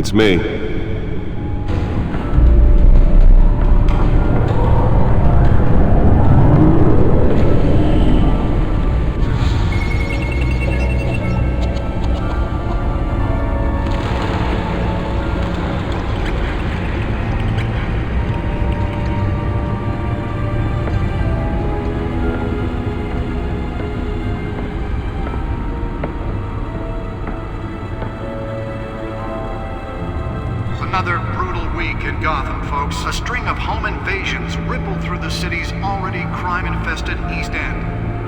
It's me. Another brutal week in Gotham, folks. A string of home invasions rippled through the city's already crime-infested East End.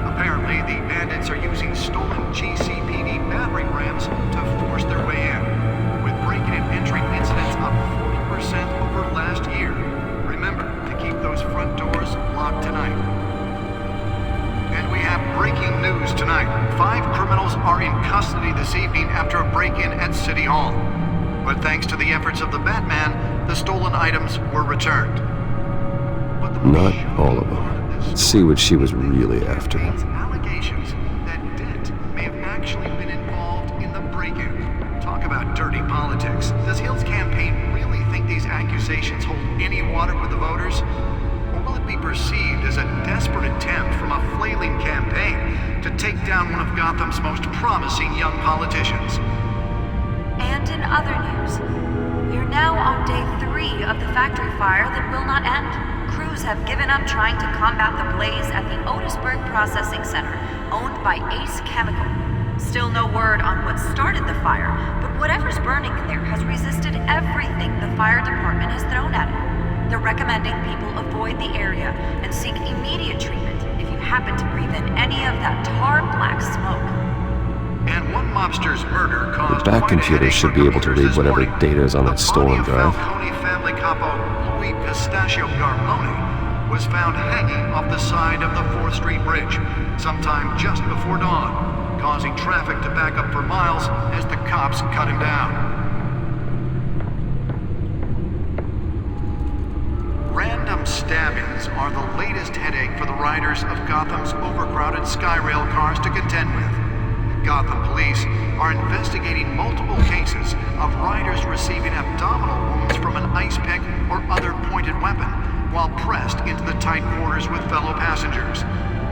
Apparently, the bandits are using stolen GCPD battering rams to force their way in, with break-in and entry incidents up 40% over last year. Remember to keep those front doors locked tonight. And we have breaking news tonight. 5 criminals are in custody this evening after a break-in at City Hall. But thanks to the efforts of the Batman, the stolen items were returned. But the Not all of them. Let's see what she was really after. Allegations that Dent may have actually been involved in the break-in. Talk about dirty politics. Does Hill's campaign really think these accusations hold any water with the voters? Or will it be perceived as a desperate attempt from a flailing campaign to take down one of Gotham's most promising young politicians? And in other news, you're now on day 3 of the factory fire that will not end. Crews have given up trying to combat the blaze at the Otisburg Processing Center, owned by Ace Chemical. Still no word on what started the fire, but whatever's burning in there has resisted everything the fire department has thrown at it. They're recommending people avoid the area and seek immediate treatment if you happen to breathe in any of that tar black smoke. And one mobster's murder caused The back computer should be able to read whatever data is on that stolen drive. The Falcone family capo Louis Pistachio Garmone was found hanging off the side of the 4th Street Bridge sometime just before dawn, causing traffic to back up for miles as the cops cut him down. Random stabbings are the latest headache for the riders of Gotham's overcrowded Skyrail cars to contend with. Gotham police are investigating multiple cases of riders receiving abdominal wounds from an ice pick or other pointed weapon while pressed into the tight quarters with fellow passengers.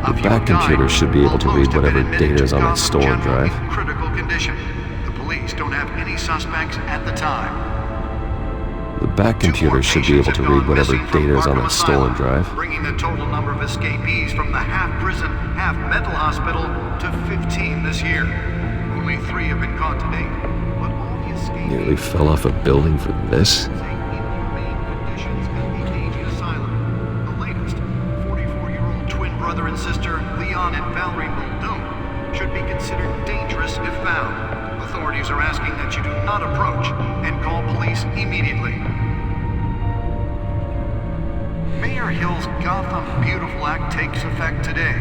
The back computer should be able to read whatever data is on that stolen drive. In critical condition. The police don't have any suspects at the time. The back computer should be able to read whatever data is on that stolen drive. Bringing the total number of escapees from the half-prison, half-mental hospital to 15 this year. Only 3 have been caught to date, but all the escapees Nearly fell off a building for this. say inhumane conditions at the aging asylum. The latest, 44-year-old twin brother and sister Leon and Valerie Muldoon should be considered dangerous if found. Authorities are asking that you do not approach and call police immediately. Mayor Hill's Gotham Beautiful Act takes effect today,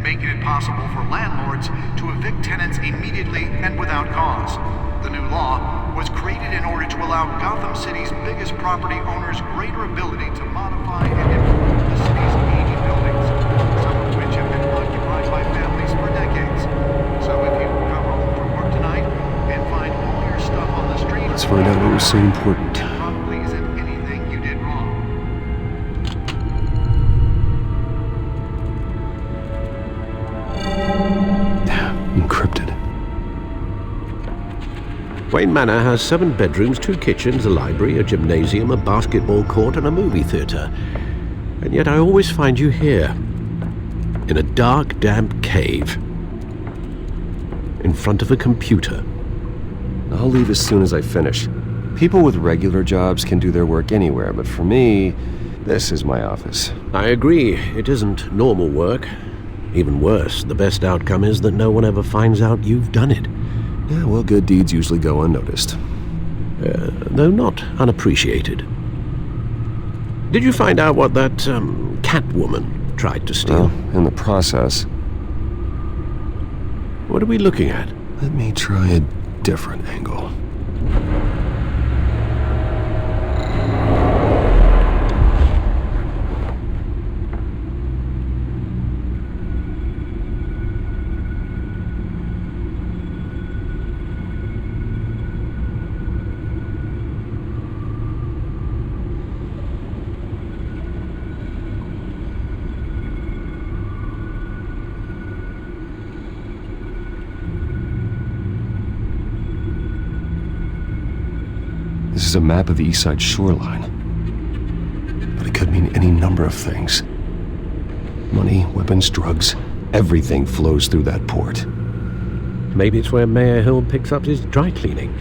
making it possible for landlords to evict tenants immediately and without cause. The new law was created in order to allow Gotham City's biggest property owners greater ability to modify and improve the city's aging buildings, some of which have been occupied by families for decades. So if you come home from work tonight and find all your stuff on the street, Let's find out what was so important. it probably isn't anything you did wrong. Encrypted. Wayne Manor has 7 bedrooms, 2 kitchens, a library, a gymnasium, a basketball court, and a movie theater. And yet I always find you here, in a dark, damp cave, in front of a computer. I'll leave as soon as I finish. People with regular jobs can do their work anywhere, but for me, this is my office. I agree, it isn't normal work. Even worse, the best outcome is that no one ever finds out you've done it. Yeah, well, good deeds usually go unnoticed. Though not unappreciated. Did you find out what that, Catwoman tried to steal? Well, in the process. What are we looking at? Let me try a different angle. is a map of the east side shoreline. But it could mean any number of things. Money, weapons, drugs, everything flows through that port. Maybe it's where Mayor Hill picks up his dry cleaning.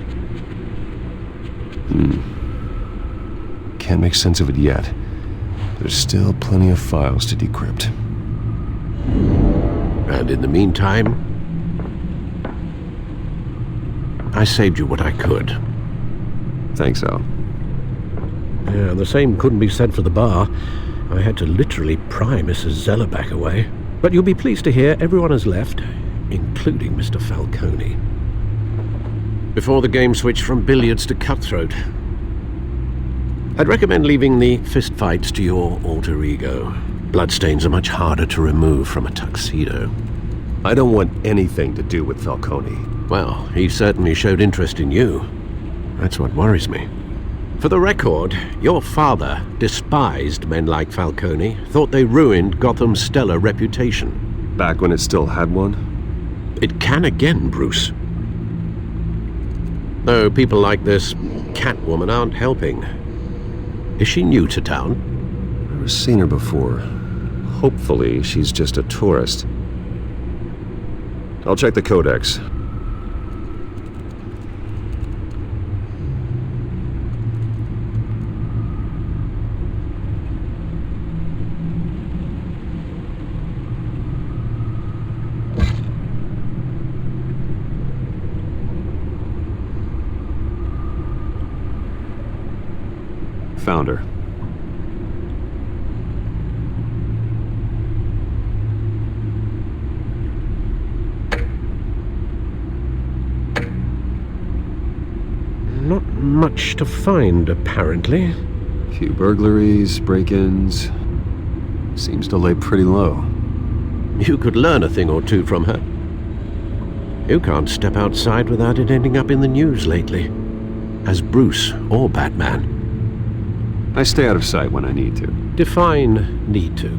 Can't make sense of it yet. There's still plenty of files to decrypt. And in the meantime, I saved you what I could. Thanks, Al. Yeah, the same couldn't be said for the bar. I had to literally pry Mrs. Zeller back away. But you'll be pleased to hear everyone has left, including Mr. Falcone. Before the game switched from billiards to cutthroat. I'd recommend leaving the fistfights to your alter ego. Bloodstains are much harder to remove from a tuxedo. I don't want anything to do with Falcone. Well, he certainly showed interest in you. That's what worries me. For the record, your father despised men like Falcone, thought they ruined Gotham's stellar reputation. Back when it still had one? It can again, Bruce. Though people like this Catwoman aren't helping. Is she new to town? Never seen her before. Hopefully, she's just a tourist. I'll check the codex. Found her. Not much to find, apparently. Few burglaries, break-ins. Seems to lay pretty low. You could learn a thing or two from her. You can't step outside without it ending up in the news lately. As Bruce or Batman. I stay out of sight when I need to. Define need to.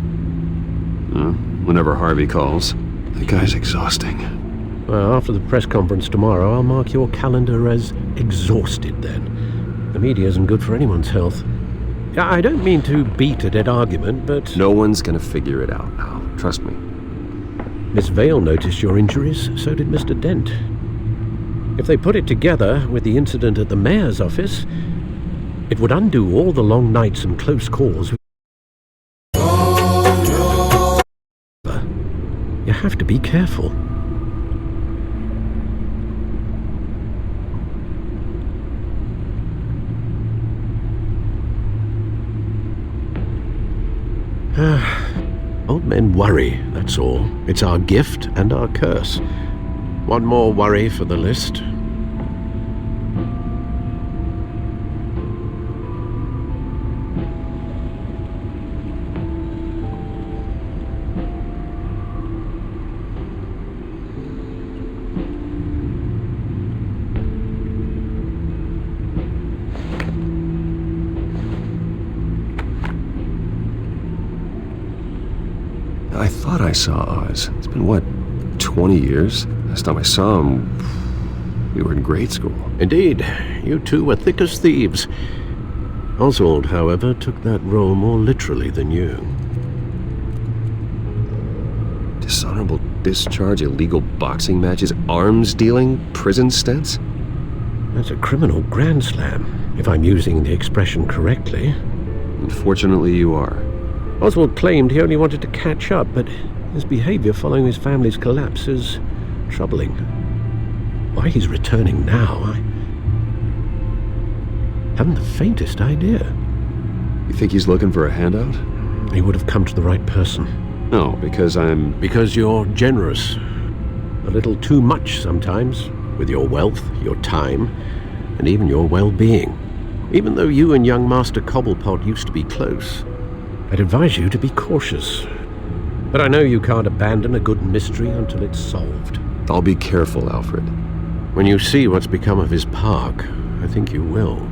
Whenever Harvey calls. The guy's exhausting. Well, after the press conference tomorrow, I'll mark your calendar as exhausted then. The media isn't good for anyone's health. I don't mean to beat a dead argument, but... No one's gonna figure it out, Al. Trust me. Miss Vale noticed your injuries, so did Mr. Dent. If they put it together with the incident at the mayor's office, it would undo all the long nights and close calls. You have to be careful. Old men worry, that's all. It's our gift and our curse. One more worry for the list. I thought I saw Oz. It's been, what, 20 years? Last time I saw him, we were in grade school. Indeed, you two were thick as thieves. Oswald, however, took that role more literally than you. Dishonorable discharge, illegal boxing matches, arms dealing, prison stints? That's a criminal grand slam, if I'm using the expression correctly. Unfortunately, you are. Oswald claimed he only wanted to catch up, but his behavior following his family's collapse is troubling. Why he's returning now, I haven't the faintest idea. You think he's looking for a handout? He would have come to the right person. No, because I'm... Because you're generous. A little too much sometimes, with your wealth, your time, and even your well-being. Even though you and young Master Cobblepot used to be close, I'd advise you to be cautious. But I know you can't abandon a good mystery until it's solved. I'll be careful, Alfred. When you see what's become of his park, I think you will.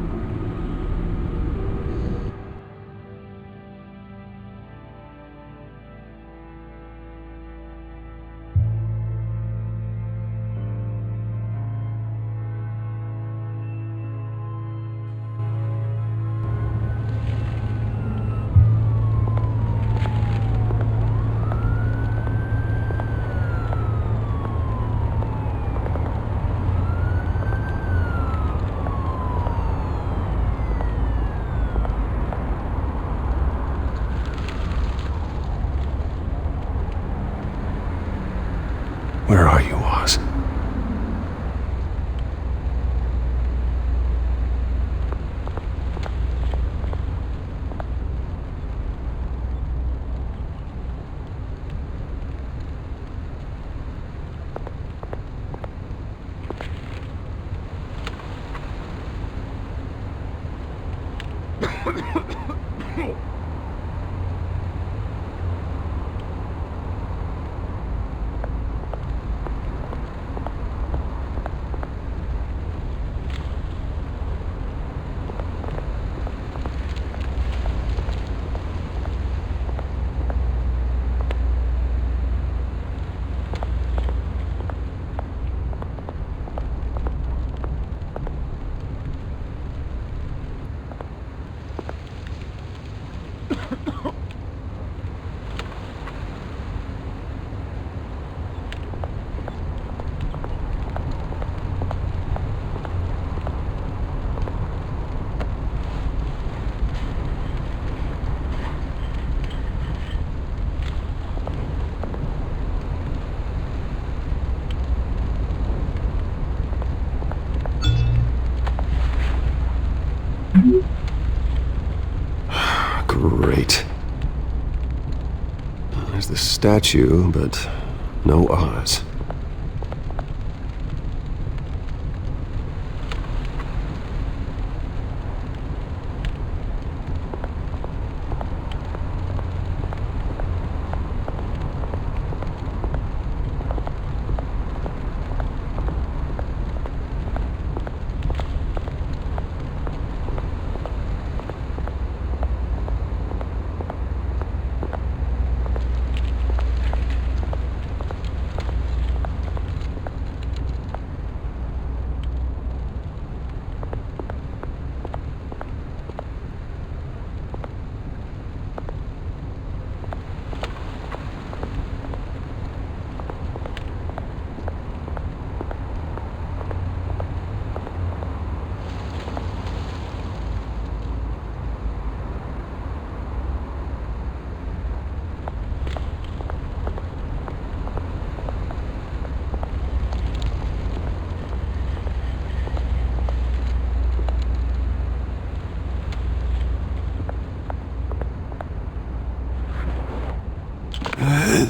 Wait. There's the statue, but no Oz.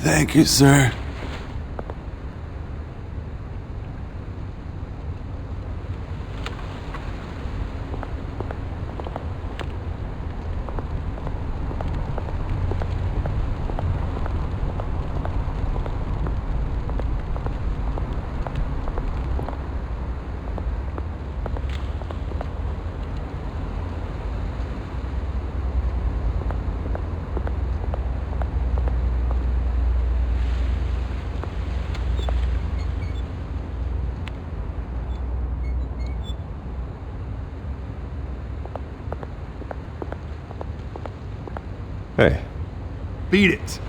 Thank you, sir. Hey, Beat it.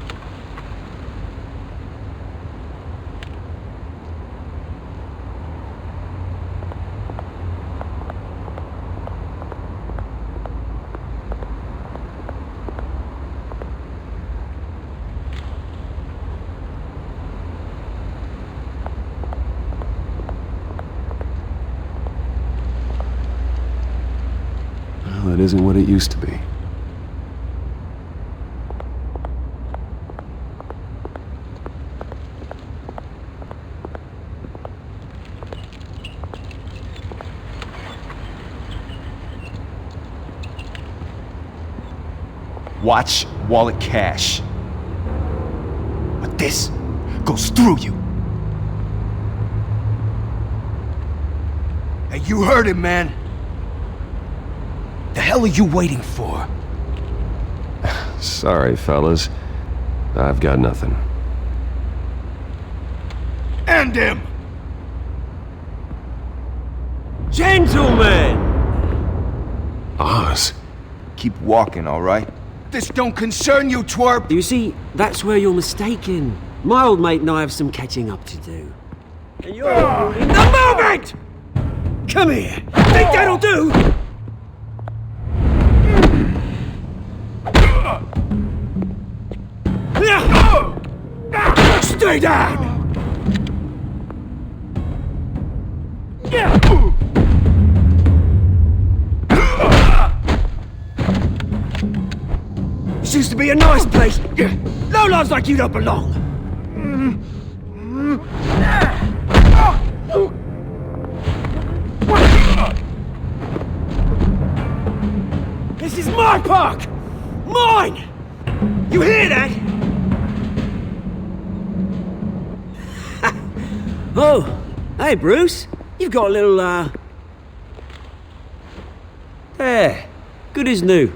well, it isn't what it used to be. Watch wallet cash. But this goes through you. Hey, you heard him, man. The hell are you waiting for? Sorry, fellas. I've got nothing. End him! Gentlemen! Oz? Keep walking, all right? This don't concern you, twerp! You see, that's where you're mistaken. My old mate and I have some catching up to do. And you're ruining the moment! Come here! Think that'll do? Stay down! This used to be a nice place. Lowlifes like you don't belong. This is my park! Mine! You hear that? Oh, hey Bruce. You've got a little, There. Good as new.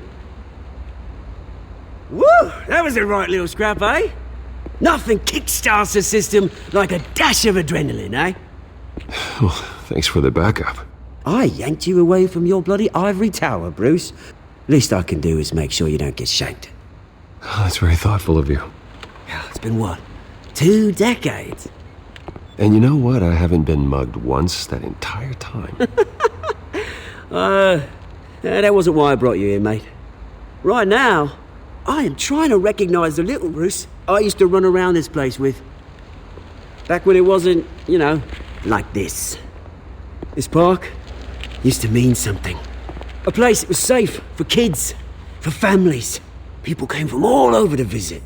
Woo! That was a right little scrap, eh? Nothing kickstarts the system like a dash of adrenaline, eh? Well, thanks for the backup. I yanked you away from your bloody ivory tower, Bruce. Least I can do is make sure you don't get shanked. Oh, that's very thoughtful of you. It's been what? 2 decades? And you know what? I haven't been mugged once that entire time. That wasn't why I brought you here, mate. Right now, I am trying to recognize the little Bruce I used to run around this place with. Back when it wasn't, you know, like this. This park used to mean something. A place that was safe for kids, for families. People came from all over to visit.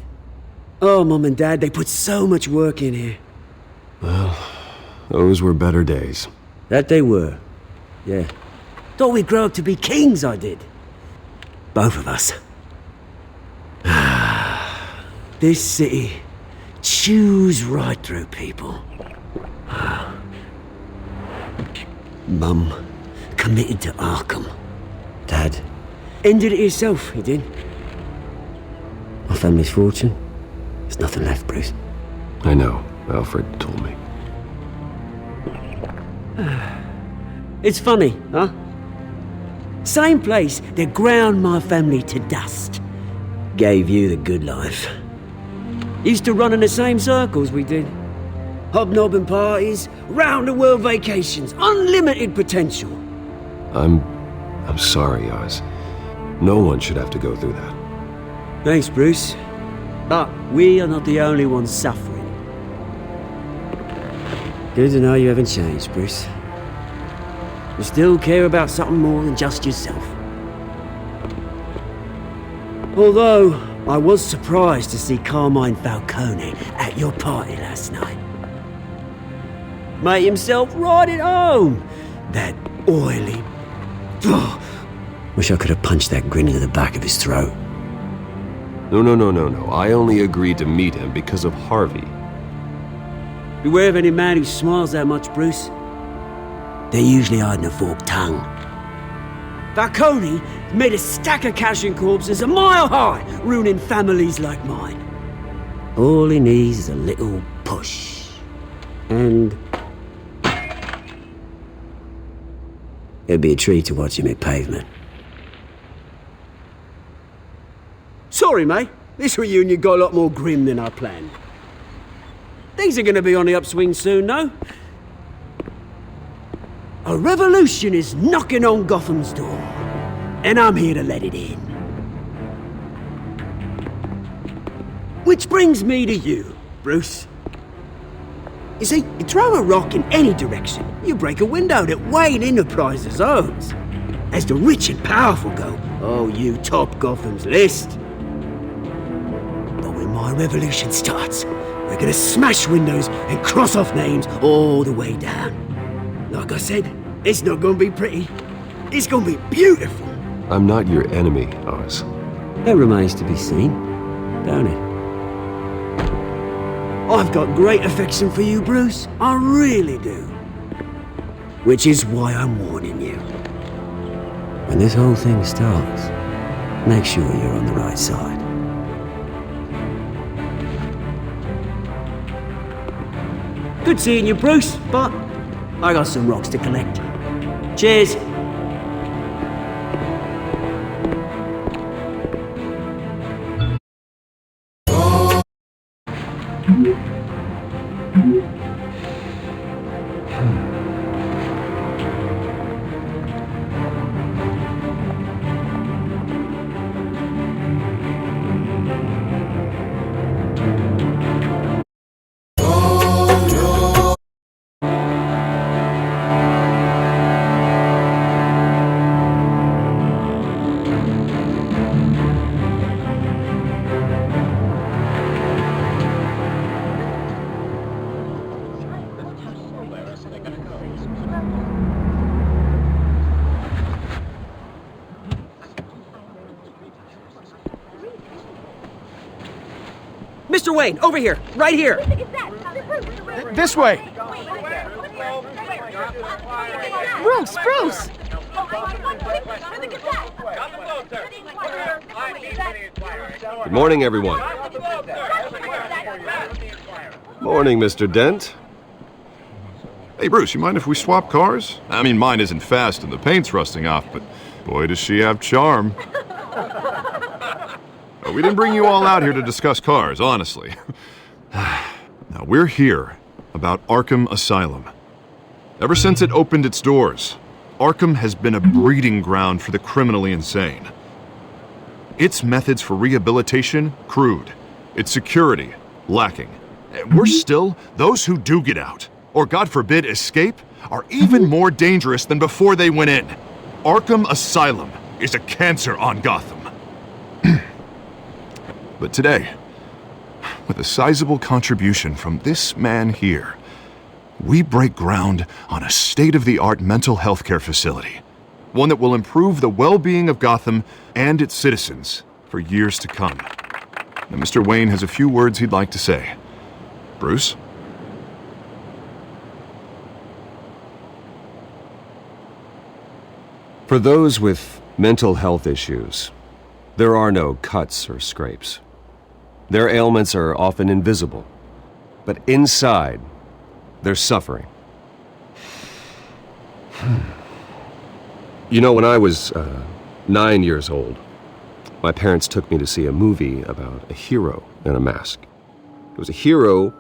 Oh, Mum and Dad, they put so much work in here. Those were better days. That they were. Yeah. Thought we'd grow up to be kings, I did. Both of us. This city chews right through people. Mum committed to Arkham. Dad ended it himself, he did. My family's fortune, there's nothing left, Bruce. I know. Alfred told me. It's funny, huh? Same place that ground my family to dust. Gave you the good life. Used to run in the same circles we did. Hobnobbing parties, round-the-world vacations, unlimited potential. I'm sorry, Oz. No one should have to go through that. Thanks, Bruce. But we are not the only ones suffering. Good to know you haven't changed, Bruce. You still care about something more than just yourself. Although, I was surprised to see Carmine Falcone at your party last night. Made himself right at home. That oily... Oh, wish I could have punched that grin into the back of his throat. No. I only agreed to meet him because of Harvey. Beware of any man who smiles that much, Bruce. They're usually hiding a forked tongue. Falcone made a stack of cash and corpses a mile high, ruining families like mine. All he needs is a little push. And... it'd be a treat to watch him hit pavement. Sorry, mate. This reunion got a lot more grim than I planned. Things are gonna be on the upswing soon, no? A revolution is knocking on Gotham's door, and I'm here to let it in. Which brings me to you, Bruce. You see, you throw a rock in any direction, you break a window that Wayne Enterprises owns. As the rich and powerful go, oh, you top Gotham's list. But when my revolution starts, we're gonna smash windows and cross off names all the way down. Like I said, it's not gonna be pretty. It's gonna be beautiful. I'm not your enemy, Oz. That remains to be seen, don't it? I've got great affection for you, Bruce. I really do. Which is why I'm warning you. When this whole thing starts, make sure you're on the right side. Good seeing you, Bruce, but I got some rocks to collect. Cheers. Mr. Wayne, over here, right here. This way! Bruce! Good morning, everyone. Morning, Mr. Dent. Hey, Bruce, you mind if we swap cars? I mean, mine isn't fast and the paint's rusting off, but boy, does she have charm. We didn't bring you all out here to discuss cars, honestly. Now, we're here about Arkham Asylum. Ever since it opened its doors, Arkham has been a breeding ground for the criminally insane. Its methods for rehabilitation, crude. Its security, lacking. And worse still, those who do get out, or God forbid escape, are even more dangerous than before they went in. Arkham Asylum is a cancer on Gotham. But today, with a sizable contribution from this man here, we break ground on a state-of-the-art mental health care facility. One that will improve the well-being of Gotham and its citizens for years to come. Now, Mr. Wayne has a few words he'd like to say. Bruce? For those with mental health issues, there are no cuts or scrapes. Their ailments are often invisible, but inside, they're suffering. You know, when I was 9 years old, my parents took me to see a movie about a hero in a mask. It was a hero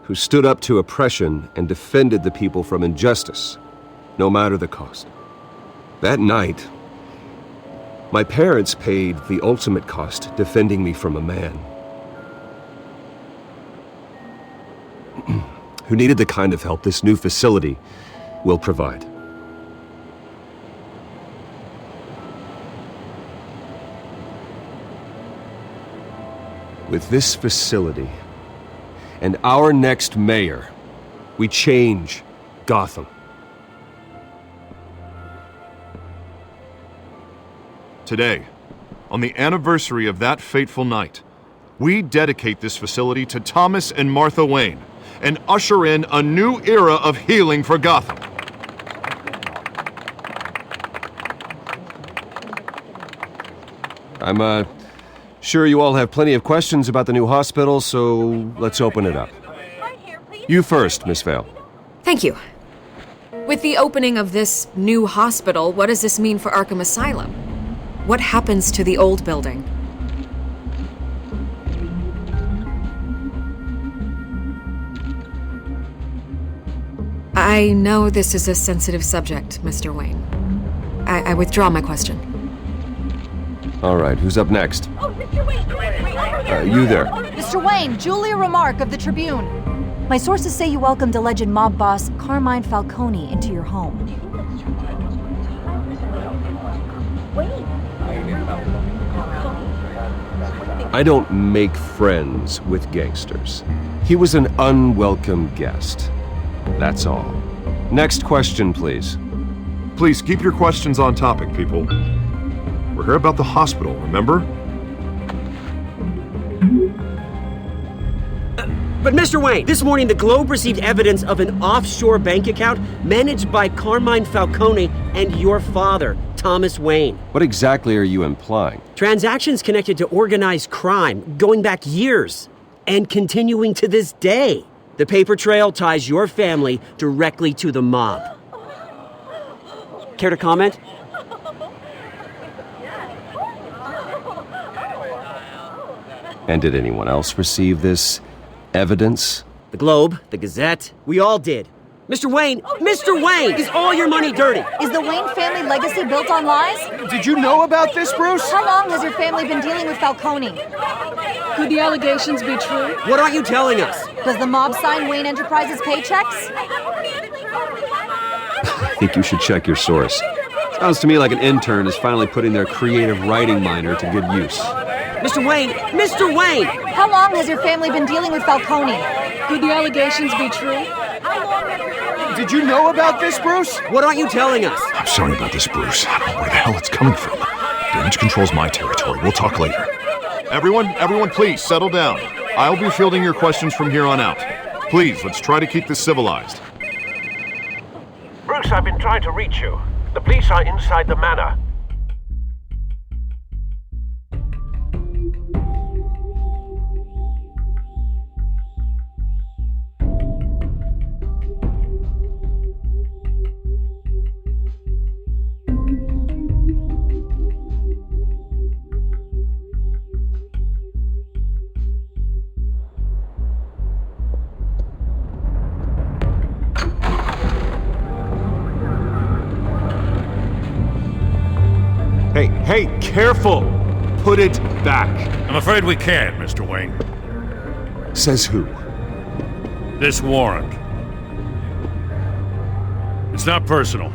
who stood up to oppression and defended the people from injustice, no matter the cost. That night, my parents paid the ultimate cost defending me from a man who needed the kind of help this new facility will provide. With this facility and our next mayor, we change Gotham. Today, on the anniversary of that fateful night, we dedicate this facility to Thomas and Martha Wayne and usher in a new era of healing for Gotham. I'm sure you all have plenty of questions about the new hospital, so let's open it up. You first, Miss Vale. Thank you. With the opening of this new hospital, what does this mean for Arkham Asylum? What happens to the old building? I know this is a sensitive subject, Mr. Wayne. I withdraw my question. All right, who's up next? Oh, Mr. Wayne! You there. Mr. Wayne, Julia Remark of the Tribune. My sources say you welcomed alleged mob boss Carmine Falcone into your home. I don't make friends with gangsters. He was an unwelcome guest. That's all. Next question, please. Please keep your questions on topic, people. We're here about the hospital, remember? But Mr. Wayne, this morning the Globe received evidence of an offshore bank account managed by Carmine Falcone and your father, Thomas Wayne. What exactly are you implying? Transactions connected to organized crime going back years and continuing to this day. The paper trail ties your family directly to the mob. Care to comment? And did anyone else receive this evidence? The Globe, the Gazette, we all did. Mr. Wayne, is all your money dirty? Is the Wayne family legacy built on lies? Did you know about this, Bruce? How long has your family been dealing with Falcone? Could the allegations be true? What aren't you telling us? Does the mob sign Wayne Enterprises paychecks? I think you should check your source. Sounds to me like an intern is finally putting their creative writing minor to good use. Mr. Wayne! How long has your family been dealing with Falcone? Could the allegations be true? Did you know about this, Bruce? What aren't you telling us? I'm sorry about this, Bruce. I don't know where the hell it's coming from. Damage control's my territory. We'll talk later. Everyone, please settle down. I'll be fielding your questions from here on out. Please, let's try to keep this civilized. Bruce, I've been trying to reach you. The police are inside the manor. Hey, careful! Put it back. I'm afraid we can't, Mr. Wayne. Says who? This warrant. It's not personal.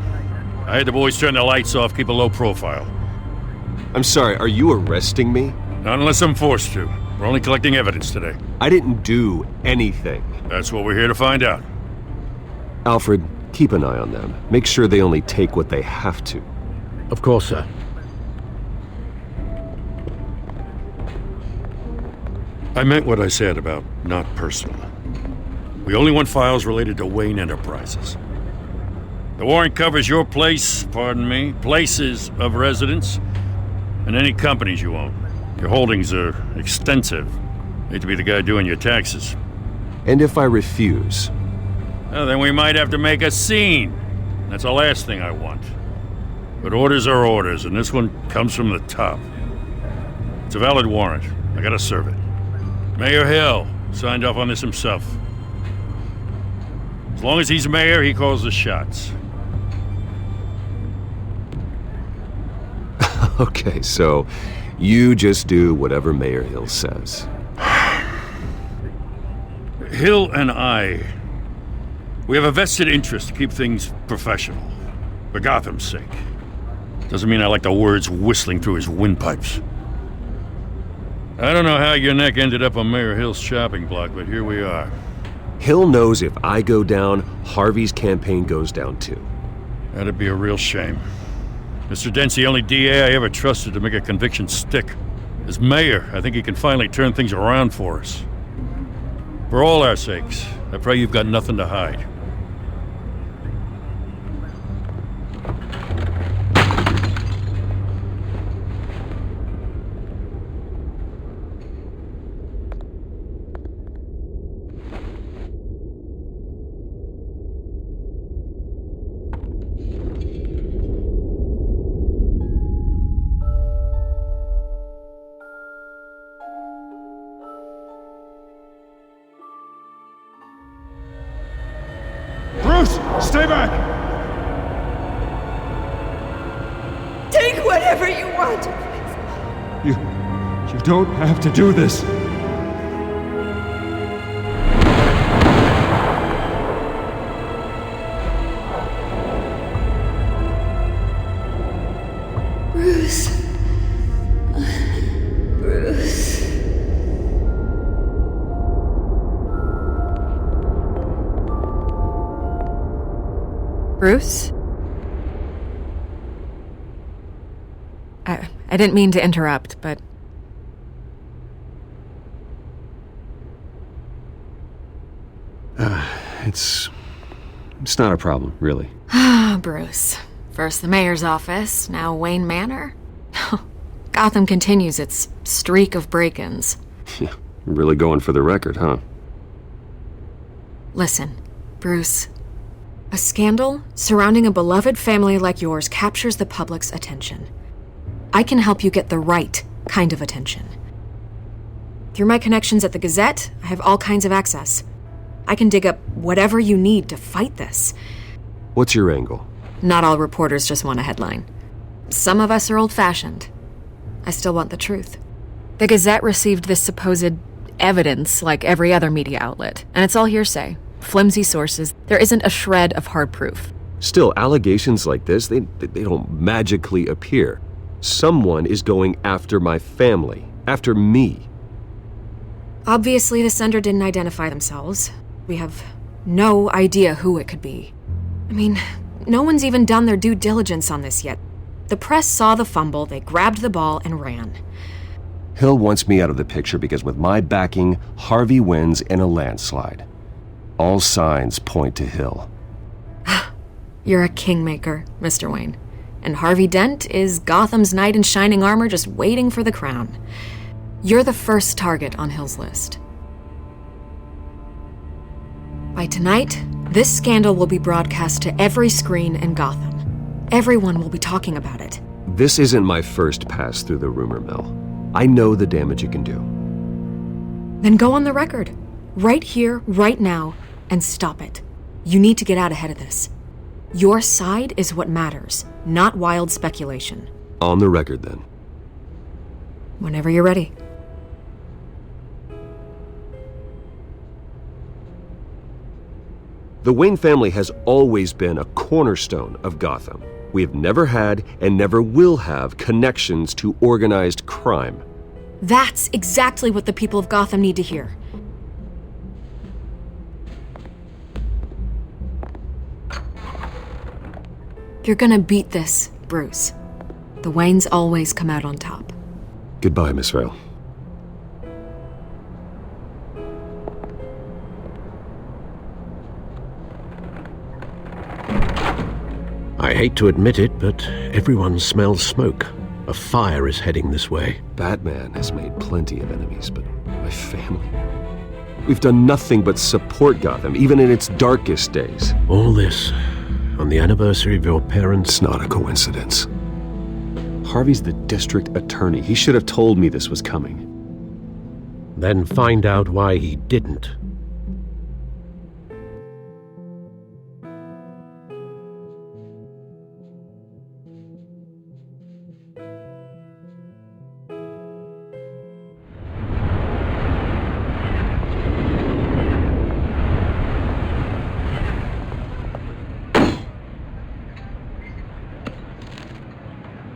I had the boys turn the lights off, keep a low profile. I'm sorry, are you arresting me? Not unless I'm forced to. We're only collecting evidence today. I didn't do anything. That's what we're here to find out. Alfred, keep an eye on them. Make sure they only take what they have to. Of course, sir. I meant what I said about not personal. We only want files related to Wayne Enterprises. The warrant covers your places of residence, and any companies you own. Your holdings are extensive. Hate to be the guy doing your taxes. And if I refuse? Well, then we might have to make a scene. That's the last thing I want. But orders are orders, and this one comes from the top. It's a valid warrant. I gotta serve it. Mayor Hill signed off on this himself. As long as he's mayor, he calls the shots. Okay, so you just do whatever Mayor Hill says. Hill and we have a vested interest to keep things professional. For Gotham's sake. Doesn't mean I like the words whistling through his windpipes. I don't know how your neck ended up on Mayor Hill's shopping block, but here we are. Hill knows if I go down, Harvey's campaign goes down too. That'd be a real shame. Mr. Dent's the only DA I ever trusted to make a conviction stick. As mayor, I think he can finally turn things around for us. For all our sakes, I pray you've got nothing to hide. Stay back! Take whatever you want! You don't have to do this. Bruce. Bruce. Bruce? I didn't mean to interrupt, but... It's not a problem, really. Ah, Bruce. First the mayor's office, now Wayne Manor. Gotham continues its streak of break-ins. Yeah, really going for the record, huh? Listen, Bruce. A scandal surrounding a beloved family like yours captures the public's attention. I can help you get the right kind of attention. Through my connections at the Gazette, I have all kinds of access. I can dig up whatever you need to fight this. What's your angle? Not all reporters just want a headline. Some of us are old-fashioned. I still want the truth. The Gazette received this supposed evidence like every other media outlet, and it's all hearsay. Flimsy sources. There isn't a shred of hard proof. Still, allegations like this, they don't magically appear. Someone is going after my family, after me. Obviously, the sender didn't identify themselves. We have no idea who it could be. I mean, no one's even done their due diligence on this yet. The press saw the fumble, they grabbed the ball and ran. Hill wants me out of the picture because with my backing, Harvey wins in a landslide. All signs point to Hill. You're a kingmaker, Mr. Wayne. And Harvey Dent is Gotham's knight in shining armor just waiting for the crown. You're the first target on Hill's list. By tonight, this scandal will be broadcast to every screen in Gotham. Everyone will be talking about it. This isn't my first pass through the rumor mill. I know the damage it can do. Then go on the record. Right here, right now, and stop it. You need to get out ahead of this. Your side is what matters, not wild speculation. On the record, then. Whenever you're ready. The Wayne family has always been a cornerstone of Gotham. We have never had and never will have connections to organized crime. That's exactly what the people of Gotham need to hear. You're gonna beat this, Bruce. The Waynes always come out on top. Goodbye, Miss Vale. I hate to admit it, but everyone smells smoke. A fire is heading this way. Batman has made plenty of enemies, but my family... We've done nothing but support Gotham, even in its darkest days. All this on the anniversary of your parents'... It's not a coincidence. Harvey's the district attorney. He should have told me this was coming. Then find out why he didn't.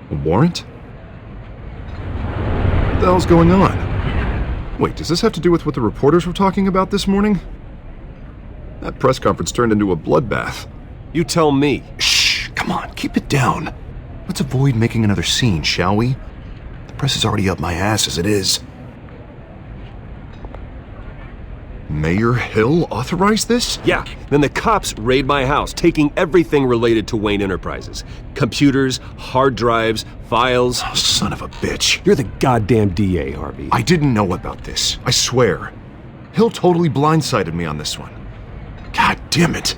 A warrant? What the hell's going on? Wait, does this have to do with what the reporters were talking about this morning? That press conference turned into a bloodbath. You tell me. Shh! Come on, keep it down. Let's avoid making another scene, shall we? The press is already up my ass as it is. Mayor Hill authorized this? Yeah, then the cops raid my house, taking everything related to Wayne Enterprises. Computers, hard drives, files. Oh, son of a bitch. You're the goddamn DA, Harvey. I didn't know about this, I swear. Hill totally blindsided me on this one. God damn it.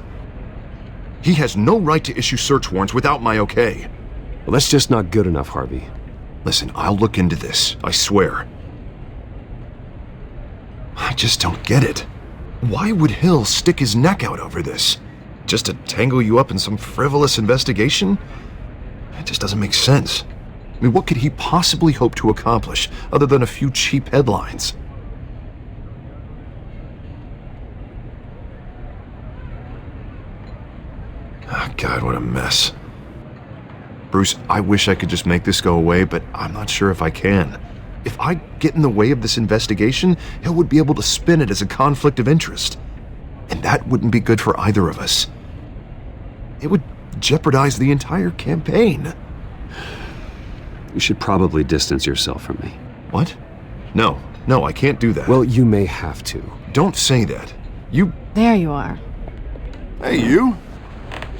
He has no right to issue search warrants without my okay. Well, that's just not good enough, Harvey. Listen, I'll look into this, I swear. I just don't get it. Why would Hill stick his neck out over this? Just to tangle you up in some frivolous investigation? It just doesn't make sense. I mean, what could he possibly hope to accomplish other than a few cheap headlines? Oh, God, what a mess. Bruce, I wish I could just make this go away, but I'm not sure if I can. If I get in the way of this investigation, Hill would be able to spin it as a conflict of interest. And that wouldn't be good for either of us. It would jeopardize the entire campaign. You should probably distance yourself from me. What? No, I can't do that. Well, you may have to. Don't say that. You... There you are. Hey, you?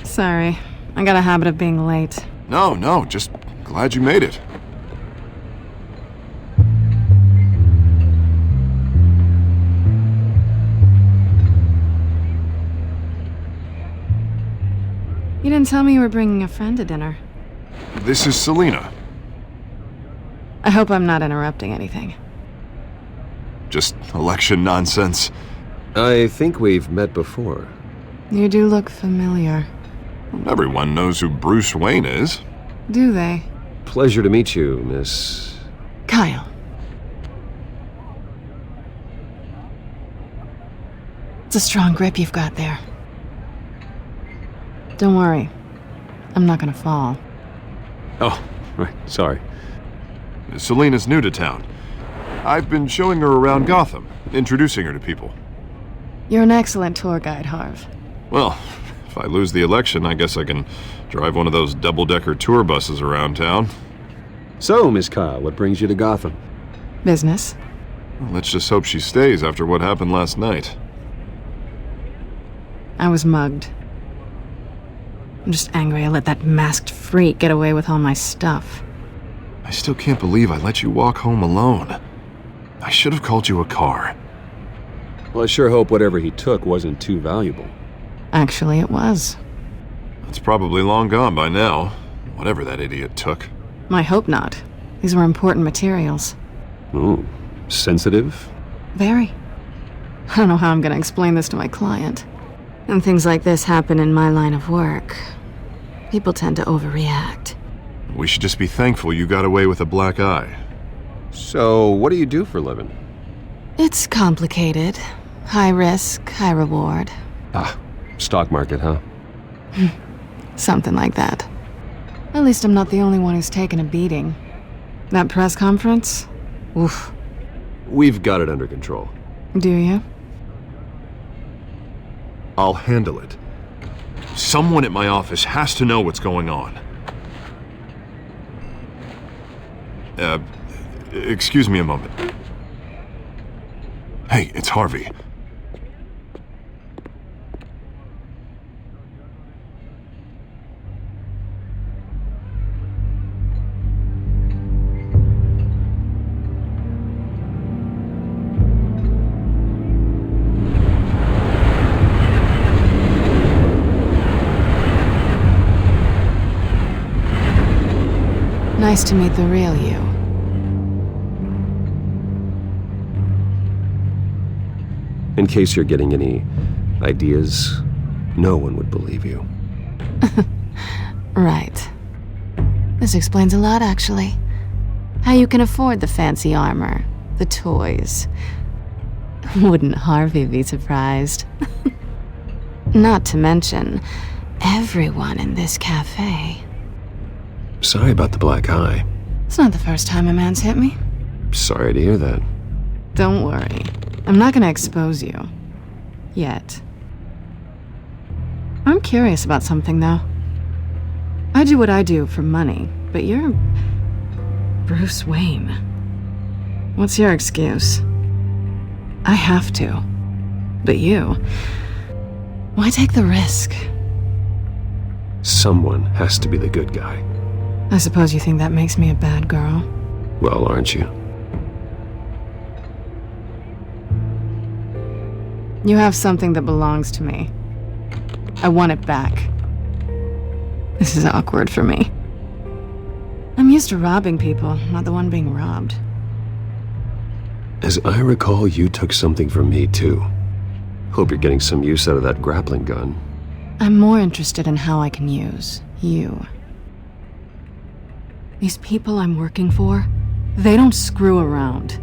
Sorry, I got a habit of being late. No, just glad you made it. You didn't tell me you were bringing a friend to dinner. This is Selina. I hope I'm not interrupting anything. Just election nonsense. I think we've met before. You do look familiar. Everyone knows who Bruce Wayne is. Do they? Pleasure to meet you, Miss... Kyle. It's a strong grip you've got there. Don't worry. I'm not gonna fall. Oh, right, sorry. Selina's new to town. I've been showing her around Gotham, introducing her to people. You're an excellent tour guide, Harv. Well, if I lose the election, I guess I can drive one of those double-decker tour buses around town. So, Miss Kyle, what brings you to Gotham? Business. Well, let's just hope she stays after what happened last night. I was mugged. I'm just angry I let that masked freak get away with all my stuff. I still can't believe I let you walk home alone. I should have called you a car. Well, I sure hope whatever he took wasn't too valuable. Actually, it was. It's probably long gone by now, whatever that idiot took. I hope not. These were important materials. Ooh, sensitive? Very. I don't know how I'm gonna explain this to my client. And things like this happen in my line of work. People tend to overreact. We should just be thankful you got away with a black eye. So, what do you do for a living? It's complicated. High risk, high reward. Ah, stock market, huh? Something like that. At least I'm not the only one who's taken a beating. That press conference? Oof. We've got it under control. Do you? I'll handle it. Someone at my office has to know what's going on. Excuse me a moment. Hey, it's Harvey. Nice to meet the real you. In case you're getting any ideas, no one would believe you. Right. This explains a lot, actually. How you can afford the fancy armor, the toys. Wouldn't Harvey be surprised? Not to mention, everyone in this cafe. Sorry about the black eye. It's not the first time a man's hit me. Sorry to hear that. Don't worry. I'm not gonna expose you. Yet. I'm curious about something, though. I do what I do for money, but you're Bruce Wayne. What's your excuse? I have to. But you... why take the risk? Someone has to be the good guy. I suppose you think that makes me a bad girl. Well, aren't you? You have something that belongs to me. I want it back. This is awkward for me. I'm used to robbing people, not the one being robbed. As I recall, you took something from me, too. Hope you're getting some use out of that grappling gun. I'm more interested in how I can use you. These people I'm working for, they don't screw around.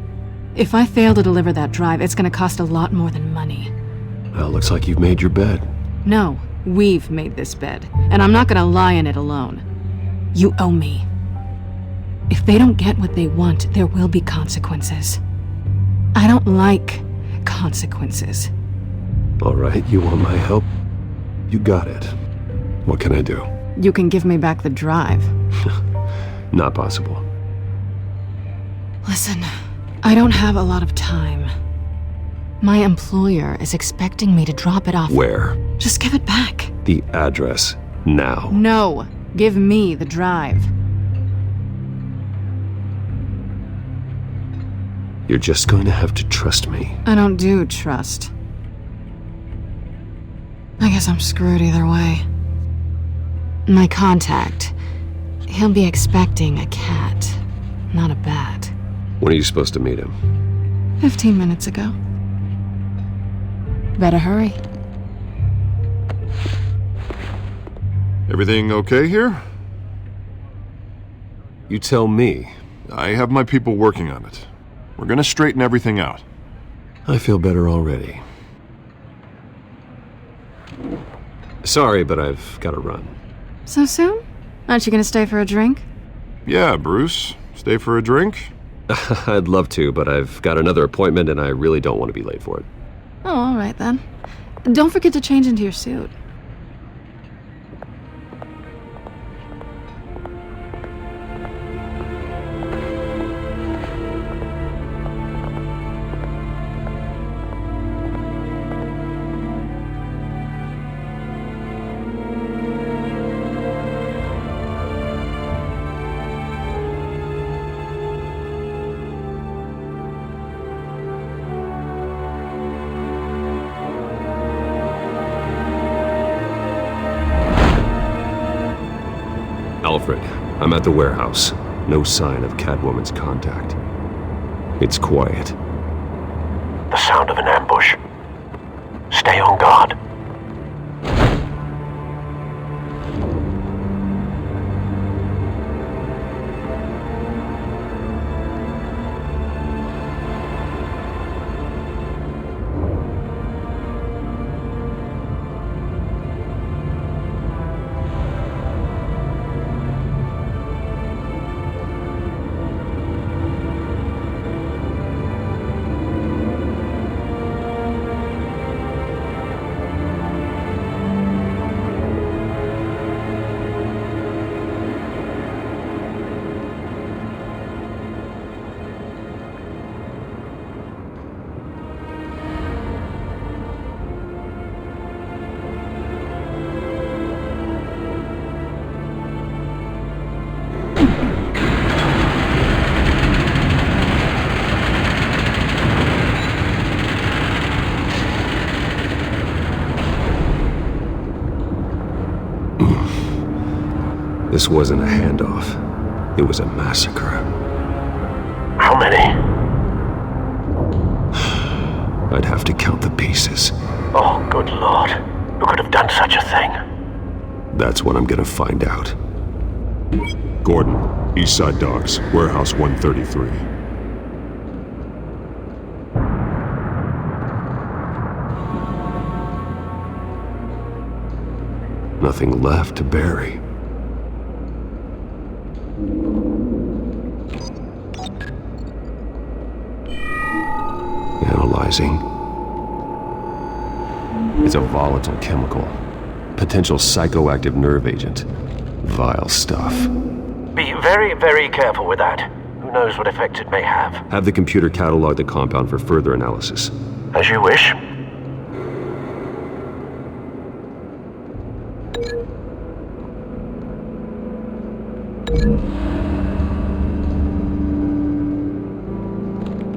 If I fail to deliver that drive, it's gonna cost a lot more than money. Well, looks like you've made your bed. No, we've made this bed, and I'm not gonna lie in it alone. You owe me. If they don't get what they want, there will be consequences. I don't like consequences. All right, you want my help? You got it. What can I do? You can give me back the drive. Not possible. Listen, I don't have a lot of time. My employer is expecting me to drop it off. Where? Just give it back. The address, now. No, give me the drive. You're just going to have to trust me. I don't do trust. I guess I'm screwed either way. My contact, he'll be expecting a cat, not a bat. When are you supposed to meet him? 15 minutes ago. Better hurry. Everything okay here? You tell me. I have my people working on it. We're gonna straighten everything out. I feel better already. Sorry, but I've got to run. So soon? Aren't you gonna stay for a drink? Yeah, Bruce. Stay for a drink? I'd love to, but I've got another appointment and I really don't want to be late for it. Oh, all right then. Don't forget to change into your suit. Alfred, I'm at the warehouse. No sign of Catwoman's contact. It's quiet. The sound of an ambush. Stay on guard. This wasn't a handoff. It was a massacre. How many? I'd have to count the pieces. Oh, good lord. Who could have done such a thing? That's what I'm gonna find out. Gordon, Eastside Docks, Warehouse 133. Nothing left to bury. Analyzing. It's a volatile chemical. Potential psychoactive nerve agent. Vile stuff. Be very, very careful with that. Who knows what effects it may have. Have the computer catalog the compound for further analysis. As you wish.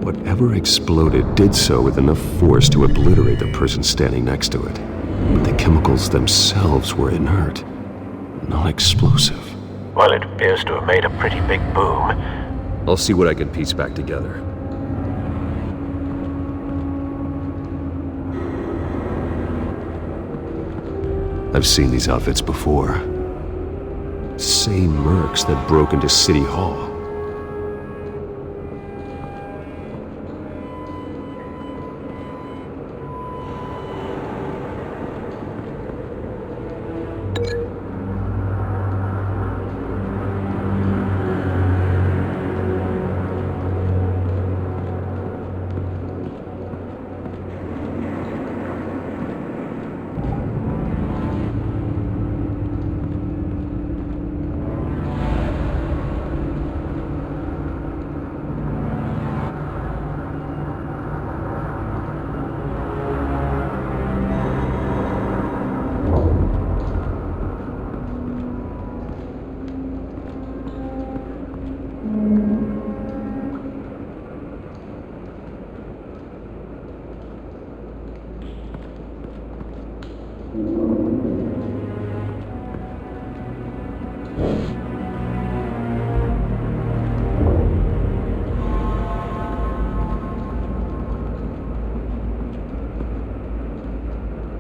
Whatever exploded did so with enough force to obliterate the person standing next to it. But the chemicals themselves were inert, not explosive. Well, it appears to have made a pretty big boom. I'll see what I can piece back together. I've seen these outfits before. Same mercs that broke into City Hall.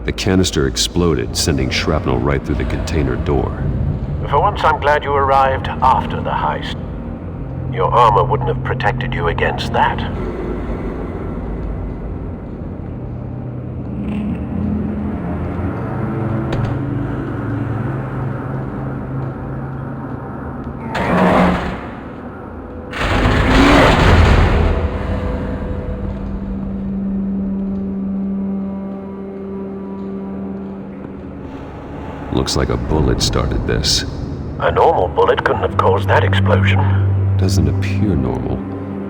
The canister exploded, sending shrapnel right through the container door. For once, I'm glad you arrived after the heist. Your armor wouldn't have protected you against that. Looks like a bullet started this. A normal bullet couldn't have caused that explosion. Doesn't appear normal.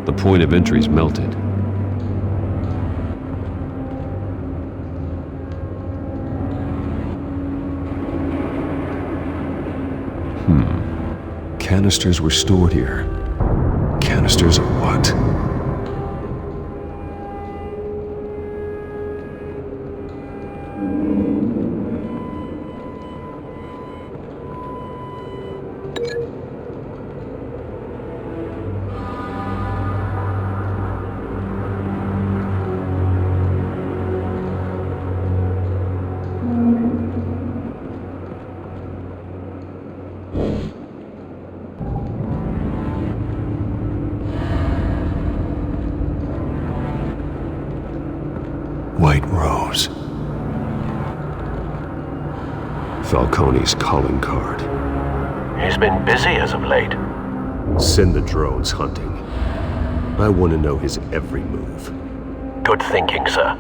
The point of entry's melted. Canisters were stored here. Canisters of what? White Rose. Falcone's calling card. He's been busy as of late. Send the drones hunting. I want to know his every move. Good thinking, sir.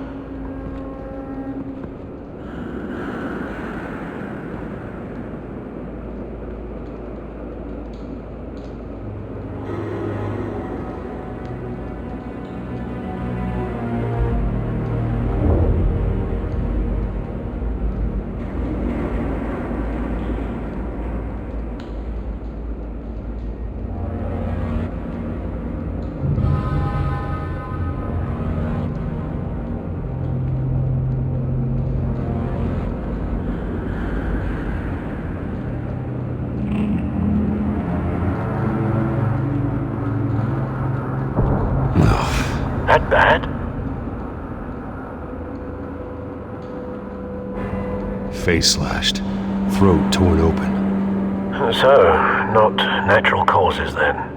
That bad? Face slashed, throat torn open. So, not natural causes then.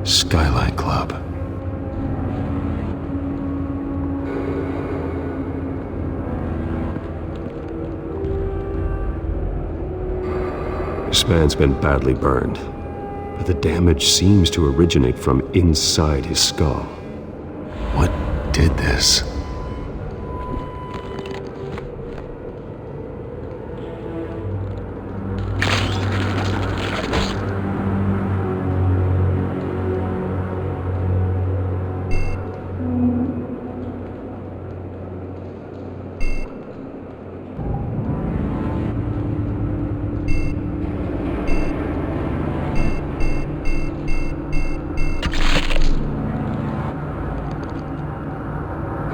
Skyline Club. This man's been badly burned, but the damage seems to originate from inside his skull. What did this?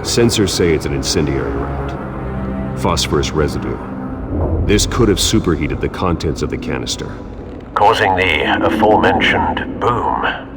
Sensors say it's an incendiary round. Phosphorus residue. This could have superheated the contents of the canister, Causing the aforementioned boom.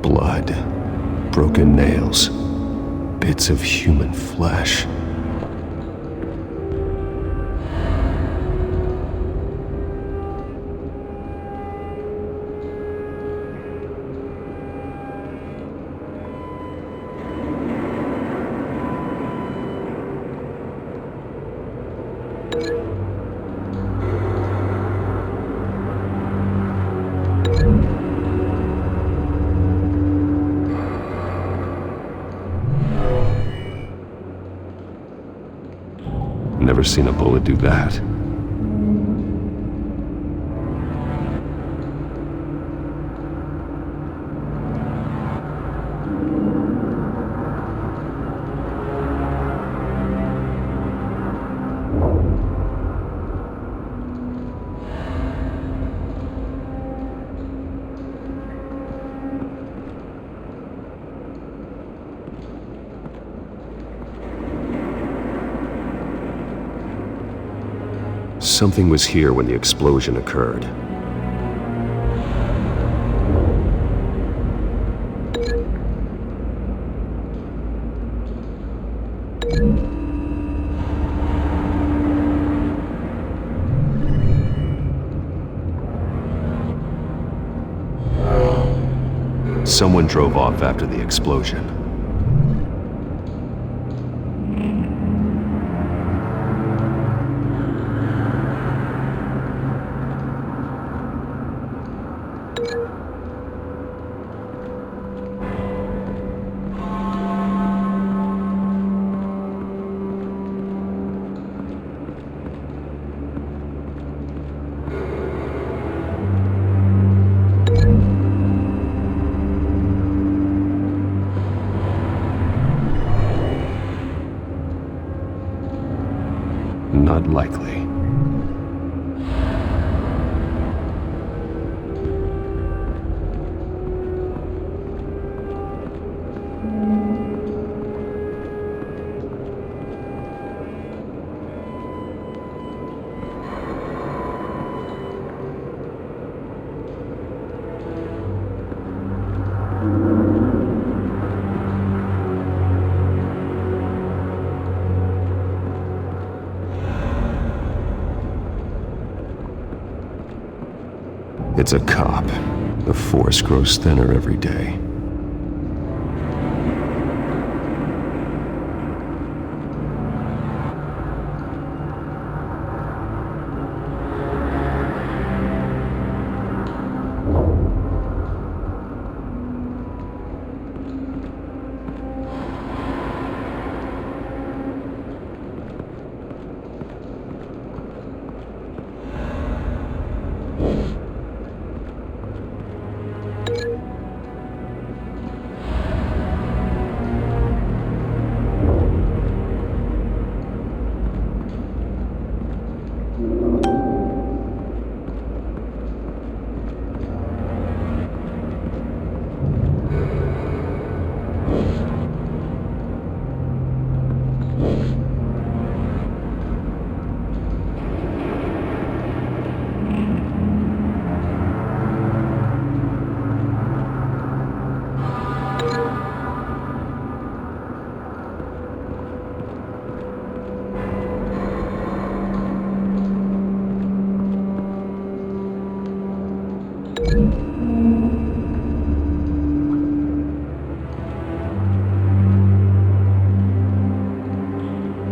Blood, broken nails, bits of human flesh. Never seen a bullet do that. Something was here when the explosion occurred. Someone drove off after the explosion. Not likely. It's a cop. The force grows thinner every day.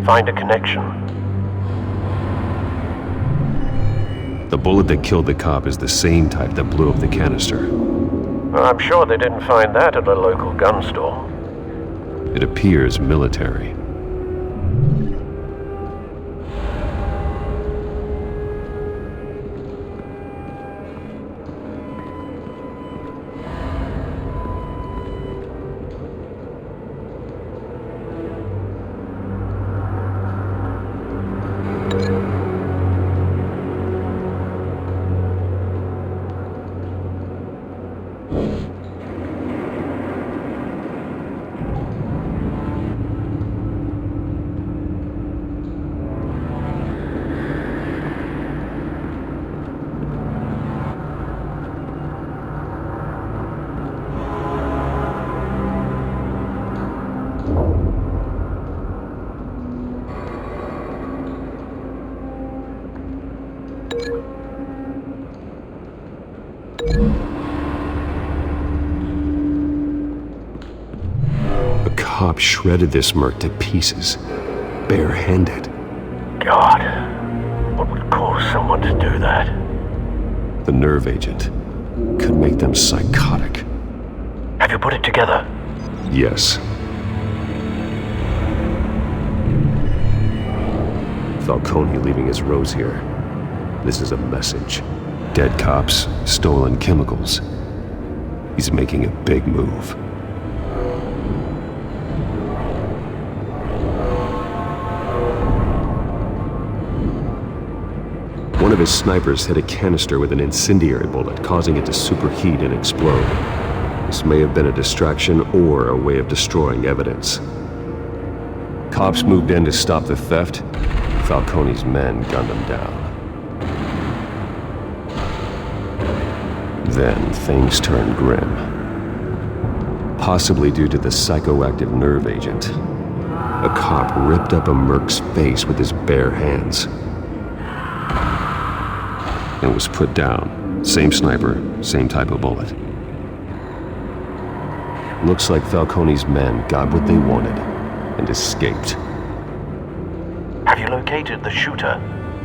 Find a connection. The bullet that killed the cop is the same type that blew up the canister. Well, I'm sure they didn't find that at a local gun store. It appears military. The cop shredded this merc to pieces, barehanded. God, what would cause someone to do that? The nerve agent could make them psychotic. Have you put it together? Yes. Falcone leaving his rose here. This is a message. Dead cops, stolen chemicals. He's making a big move. One of his snipers hit a canister with an incendiary bullet, causing it to superheat and explode. This may have been a distraction or a way of destroying evidence. Cops moved in to stop the theft. Falcone's men gunned him down. Then things turned grim. Possibly due to the psychoactive nerve agent. A cop ripped up a merc's face with his bare hands. And was put down. Same sniper, same type of bullet. Looks like Falcone's men got what they wanted and escaped. Have you located the shooter?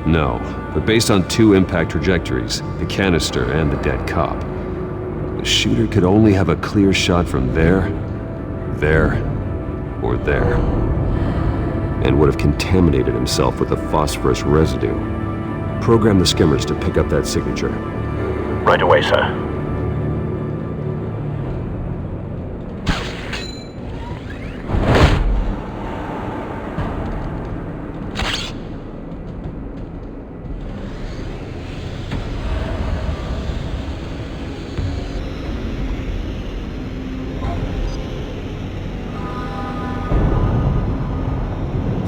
No, but based on two impact trajectories, the canister and the dead cop, the shooter could only have a clear shot from there, or there, and would have contaminated himself with the phosphorus residue. Program the skimmers to pick up that signature. Right away, sir.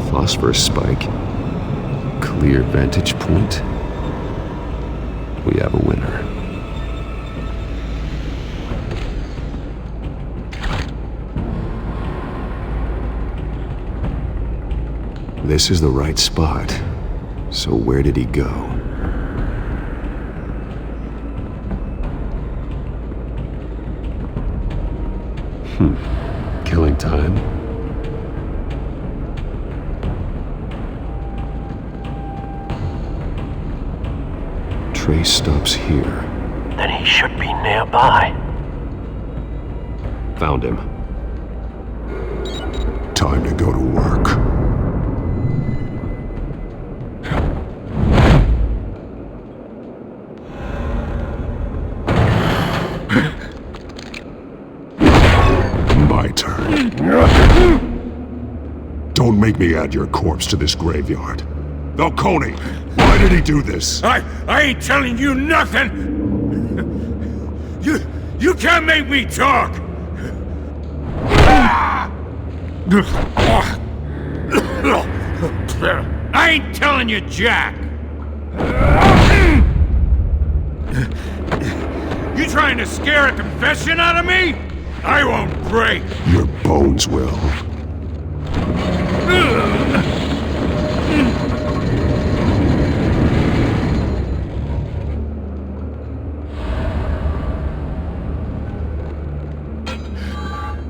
Phosphorus spike. Clear vantage point. We have a winner. This is the right spot. So where did he go? Killing time? Trace stops here. Then he should be nearby. Found him. Time to go to work. My turn. Don't make me add your corpse to this graveyard. Falcone, why did he do this? I ain't telling you nothing! You can't make me talk! I ain't telling you jack! You trying to scare a confession out of me? I won't break! Your bones will.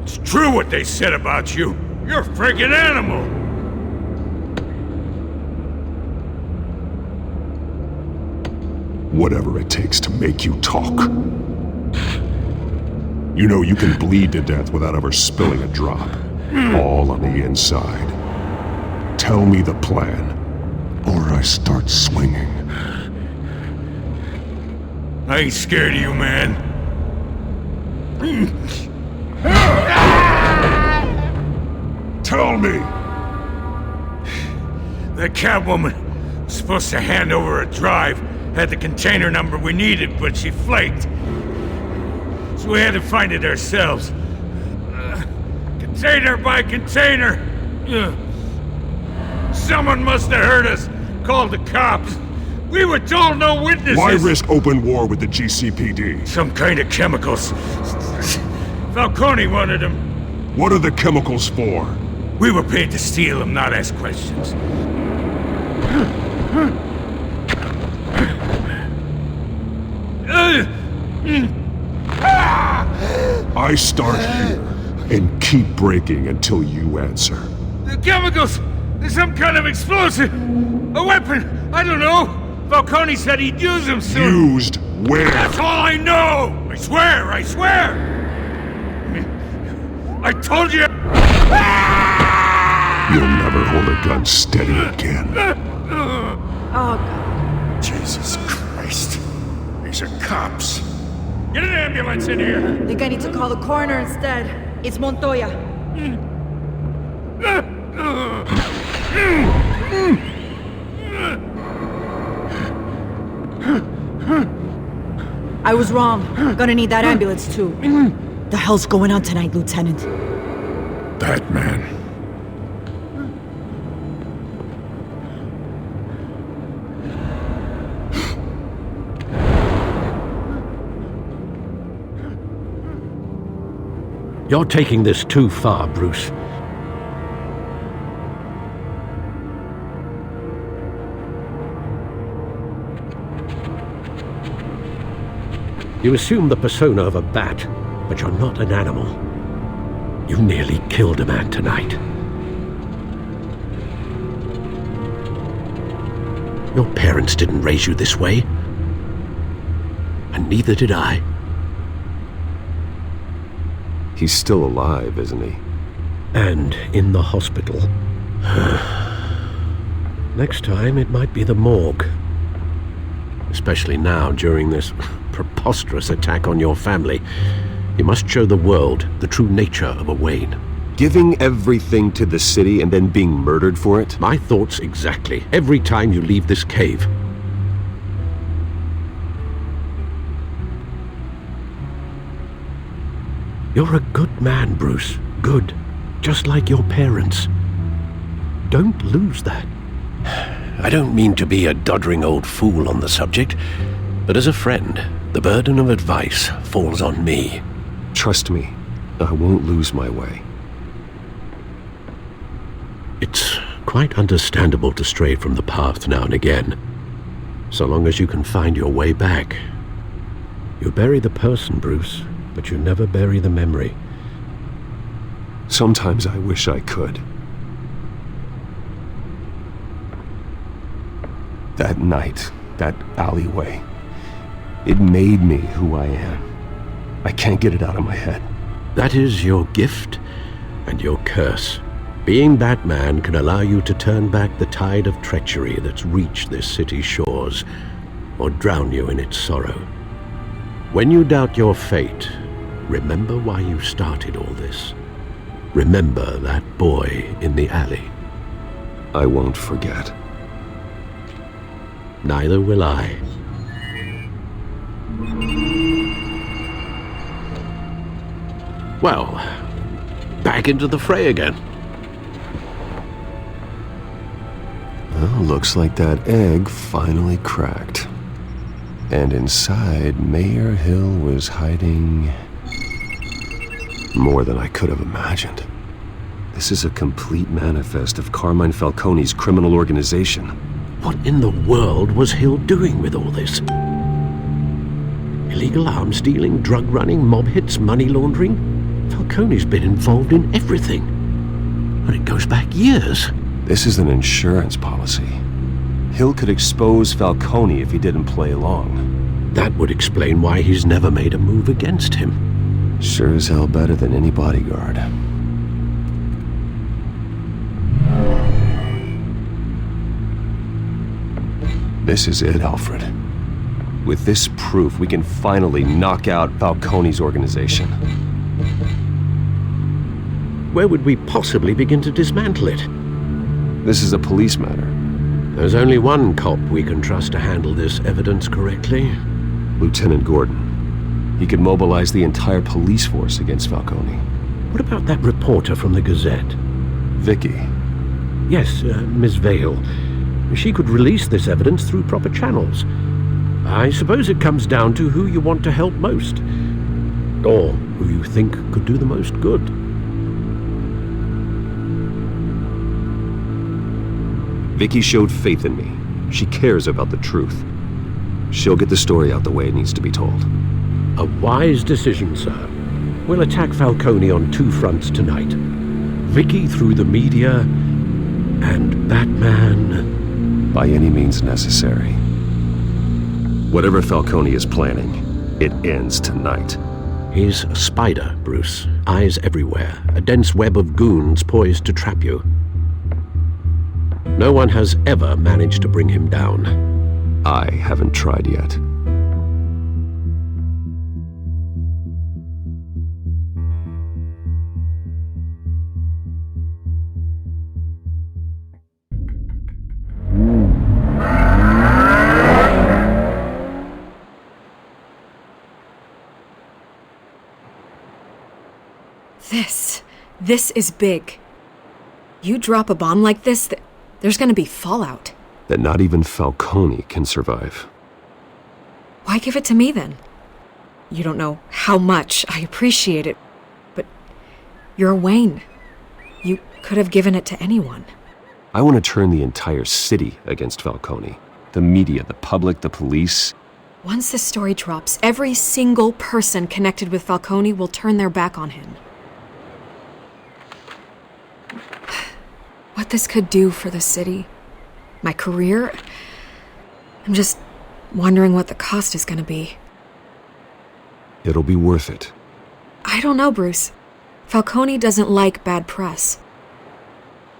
It's true what they said about you. You're a friggin' animal! Whatever it takes to make you talk. You know you can bleed to death without ever spilling a drop. All on the inside. Tell me the plan, or I start swinging. I ain't scared of you, man. Tell me! That Catwoman was supposed to hand over a drive, had the container number we needed, but she flaked. So we had to find it ourselves. Container by container. Someone must have heard us, called the cops. We were told no witnesses. Why risk open war with the GCPD? Some kind of chemicals. Falcone wanted them. What are the chemicals for? We were paid to steal them, not ask questions. I start here and keep breaking until you answer. The chemicals! There's some kind of explosive! A weapon! I don't know! Falcone said he'd use them soon! Used where? That's all I know! I swear! I swear! I told you! You'll never hold a gun steady again. Oh, God. Jesus Christ. These are cops. Get an ambulance in here! I think I need to call the coroner instead. It's Montoya. I was wrong. Gonna need that ambulance too. The hell's going on tonight, Lieutenant? Batman. You're taking this too far, Bruce. You assume the persona of a bat, but you're not an animal. You nearly killed a man tonight. Your parents didn't raise you this way. And neither did I. He's still alive, isn't he? And in the hospital. Next time, it might be the morgue. Especially now, during this preposterous attack on your family. You must show the world the true nature of a Wayne. Giving everything to the city and then being murdered for it? My thoughts exactly. Every time you leave this cave. You're a good man, Bruce. Good. Just like your parents. Don't lose that. I don't mean to be a doddering old fool on the subject, but as a friend, the burden of advice falls on me. Trust me, I won't lose my way. It's quite understandable to stray from the path now and again, so long as you can find your way back. You bury the person, Bruce, but you never bury the memory. Sometimes I wish I could. That night, that alleyway, it made me who I am. I can't get it out of my head. That is your gift and your curse. Being Batman can allow you to turn back the tide of treachery that's reached this city's shores, or drown you in its sorrow. When you doubt your fate, remember why you started all this. Remember that boy in the alley. I won't forget. Neither will I. Well, back into the fray again. Well, looks like that egg finally cracked. And inside, Mayor Hill was hiding more than I could have imagined. This is a complete manifest of Carmine Falcone's criminal organization. What in the world was Hill doing with all this? Illegal arms dealing, drug running, mob hits, money laundering? Falcone's been involved in everything. And it goes back years. This is an insurance policy. Hill could expose Falcone if he didn't play along. That would explain why he's never made a move against him. Sure as hell better than any bodyguard. This is it, Alfred. With this proof, we can finally knock out Falcone's organization. Where would we possibly begin to dismantle it? This is a police matter. There's only one cop we can trust to handle this evidence correctly. Lieutenant Gordon. He could mobilize the entire police force against Falcone. What about that reporter from the Gazette? Vicky. Yes, Miss Vale. She could release this evidence through proper channels. I suppose it comes down to who you want to help most. Or who you think could do the most good. Vicky showed faith in me. She cares about the truth. She'll get the story out the way it needs to be told. A wise decision, sir. We'll attack Falcone on two fronts tonight. Vicky through the media, and Batman... by any means necessary. Whatever Falcone is planning, it ends tonight. He's a spider, Bruce. Eyes everywhere. A dense web of goons poised to trap you. No one has ever managed to bring him down. I haven't tried yet. This is big. You drop a bomb like this, there's gonna be fallout. That not even Falcone can survive. Why give it to me then? You don't know how much I appreciate it, but you're Wayne. You could have given it to anyone. I want to turn the entire city against Falcone. The media, the public, the police. Once this story drops, every single person connected with Falcone will turn their back on him. What this could do for the city, my career, I'm just wondering what the cost is gonna be. It'll be worth it. I don't know, Bruce. Falcone doesn't like bad press.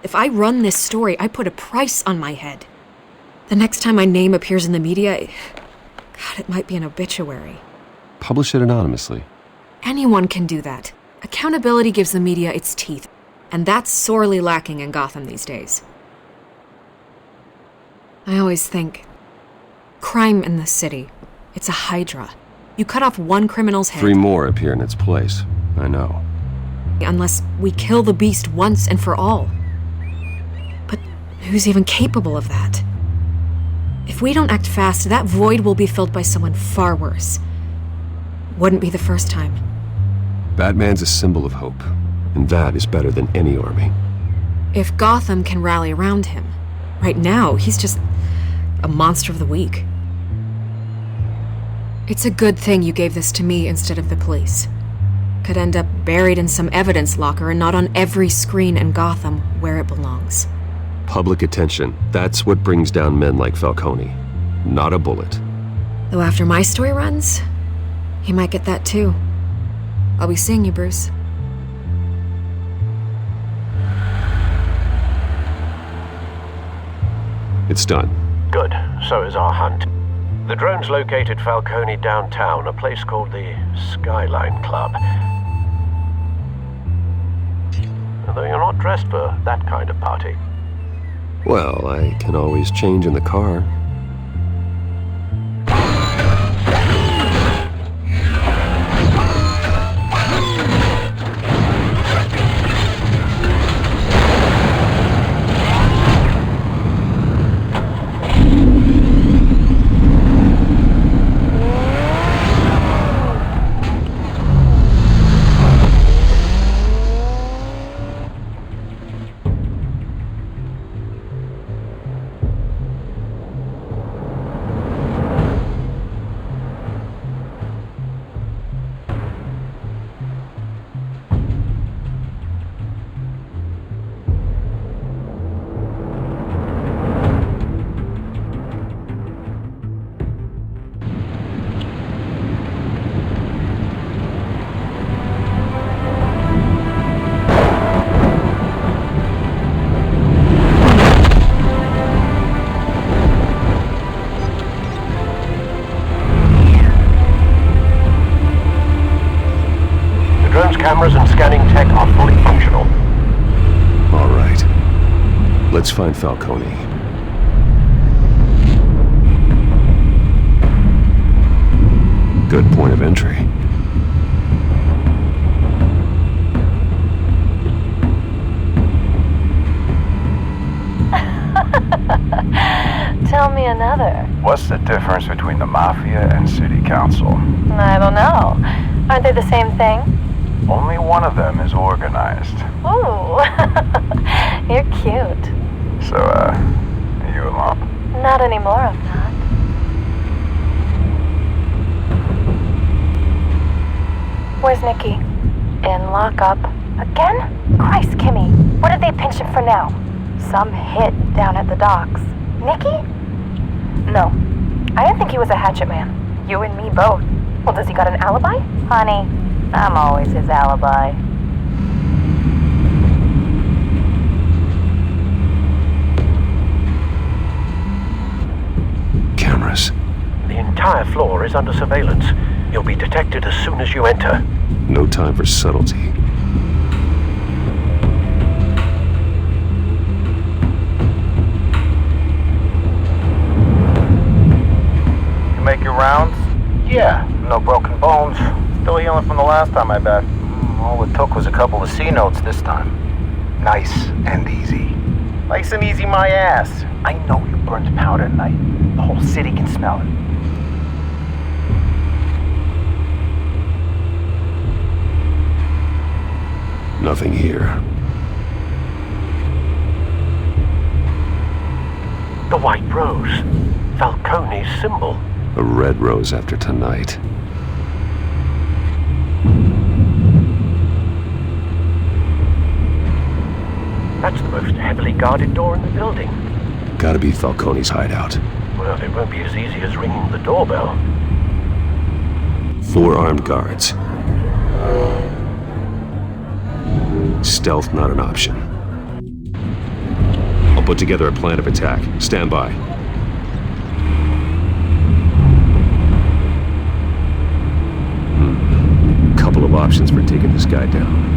If I run this story, I put a price on my head. The next time my name appears in the media, God, it might be an obituary. Publish it anonymously. Anyone can do that. Accountability gives the media its teeth. And that's sorely lacking in Gotham these days. I always think, crime in the city, it's a hydra. You cut off one criminal's head... 3 more appear in its place. I know. Unless we kill the beast once and for all. But who's even capable of that? If we don't act fast, that void will be filled by someone far worse. Wouldn't be the first time. Batman's a symbol of hope. And that is better than any army. If Gotham can rally around him, right now he's just a monster of the week. It's a good thing you gave this to me instead of the police. could end up buried in some evidence locker and not on every screen in Gotham where it belongs. Public attention. That's what brings down men like Falcone. Not a bullet. Though after my story runs, he might get that too. I'll be seeing you, Bruce. It's done. Good. So is our hunt. The drones located Falcone downtown, a place called the Skyline Club. Although you're not dressed for that kind of party. Well, I can always change in the car. Cameras and scanning tech are fully functional. All right. Let's find Falcone. Good point of entry. Tell me another. What's the difference between the Mafia and City Council? I don't know. Aren't they the same thing? Only one of them is organized. Ooh, you're cute. So, are you alone? Not anymore, I'm not. Where's Nikki? In lockup. Again? Christ, Kimmy, what did they pinch him for now? Some hit down at the docks. Nikki? No, I didn't think he was a hatchet man. You and me both. Well, does he got an alibi? Honey, I'm always his alibi. Cameras. The entire floor is under surveillance. You'll be detected as soon as you enter. No time for subtlety. You make your rounds? Yeah, no broken bones. Still healing from the last time, I bet. All it took was a couple of C notes this time. Nice and easy. Nice and easy my ass. I know you burned powder at night. The whole city can smell it. Nothing here. The white rose. Falcone's symbol. A red rose after tonight. That's the most heavily guarded door in the building. Gotta be Falcone's hideout. Well, it won't be as easy as ringing the doorbell. 4 armed guards. Stealth not an option. I'll put together a plan of attack. Stand by. Couple of options for taking this guy down.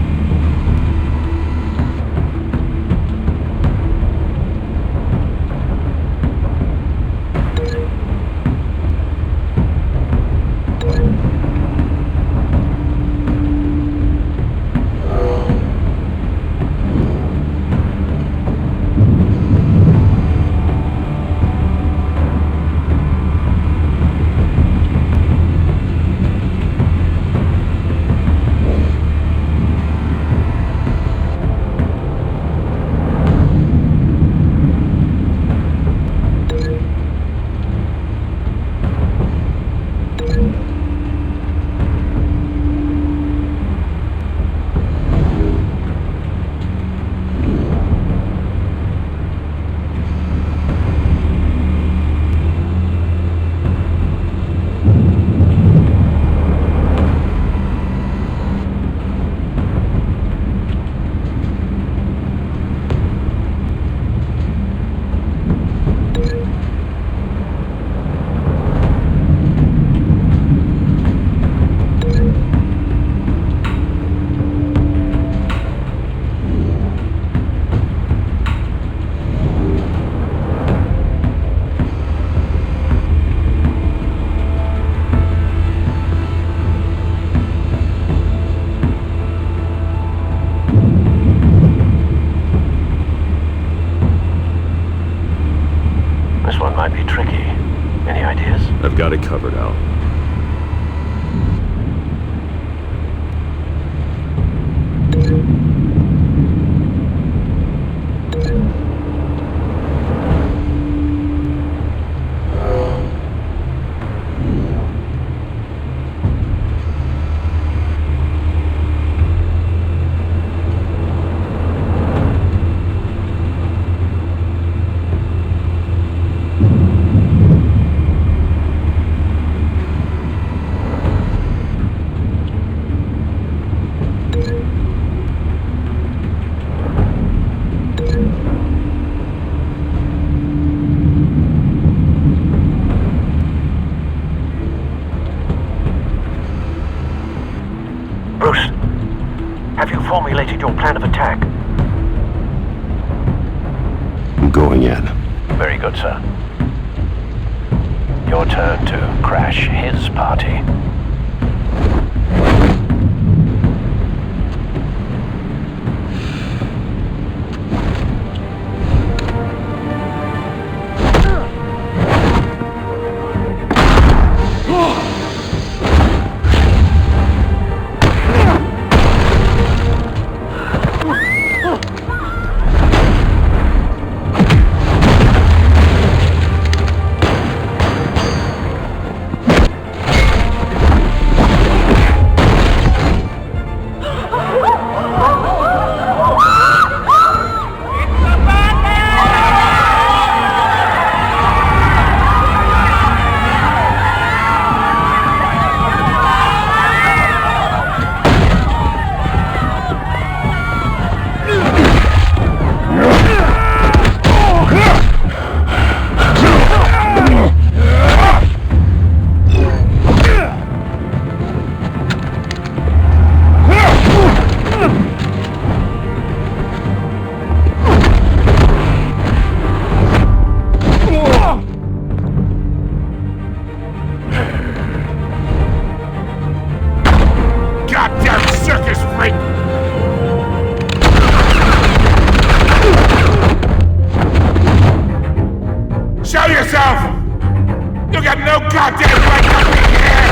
got it covered, Al. Bruce, have you formulated your plan of attack? I'm going in. Very good, sir. Your turn to crash his party. Show yourself! You got no goddamn right to be here!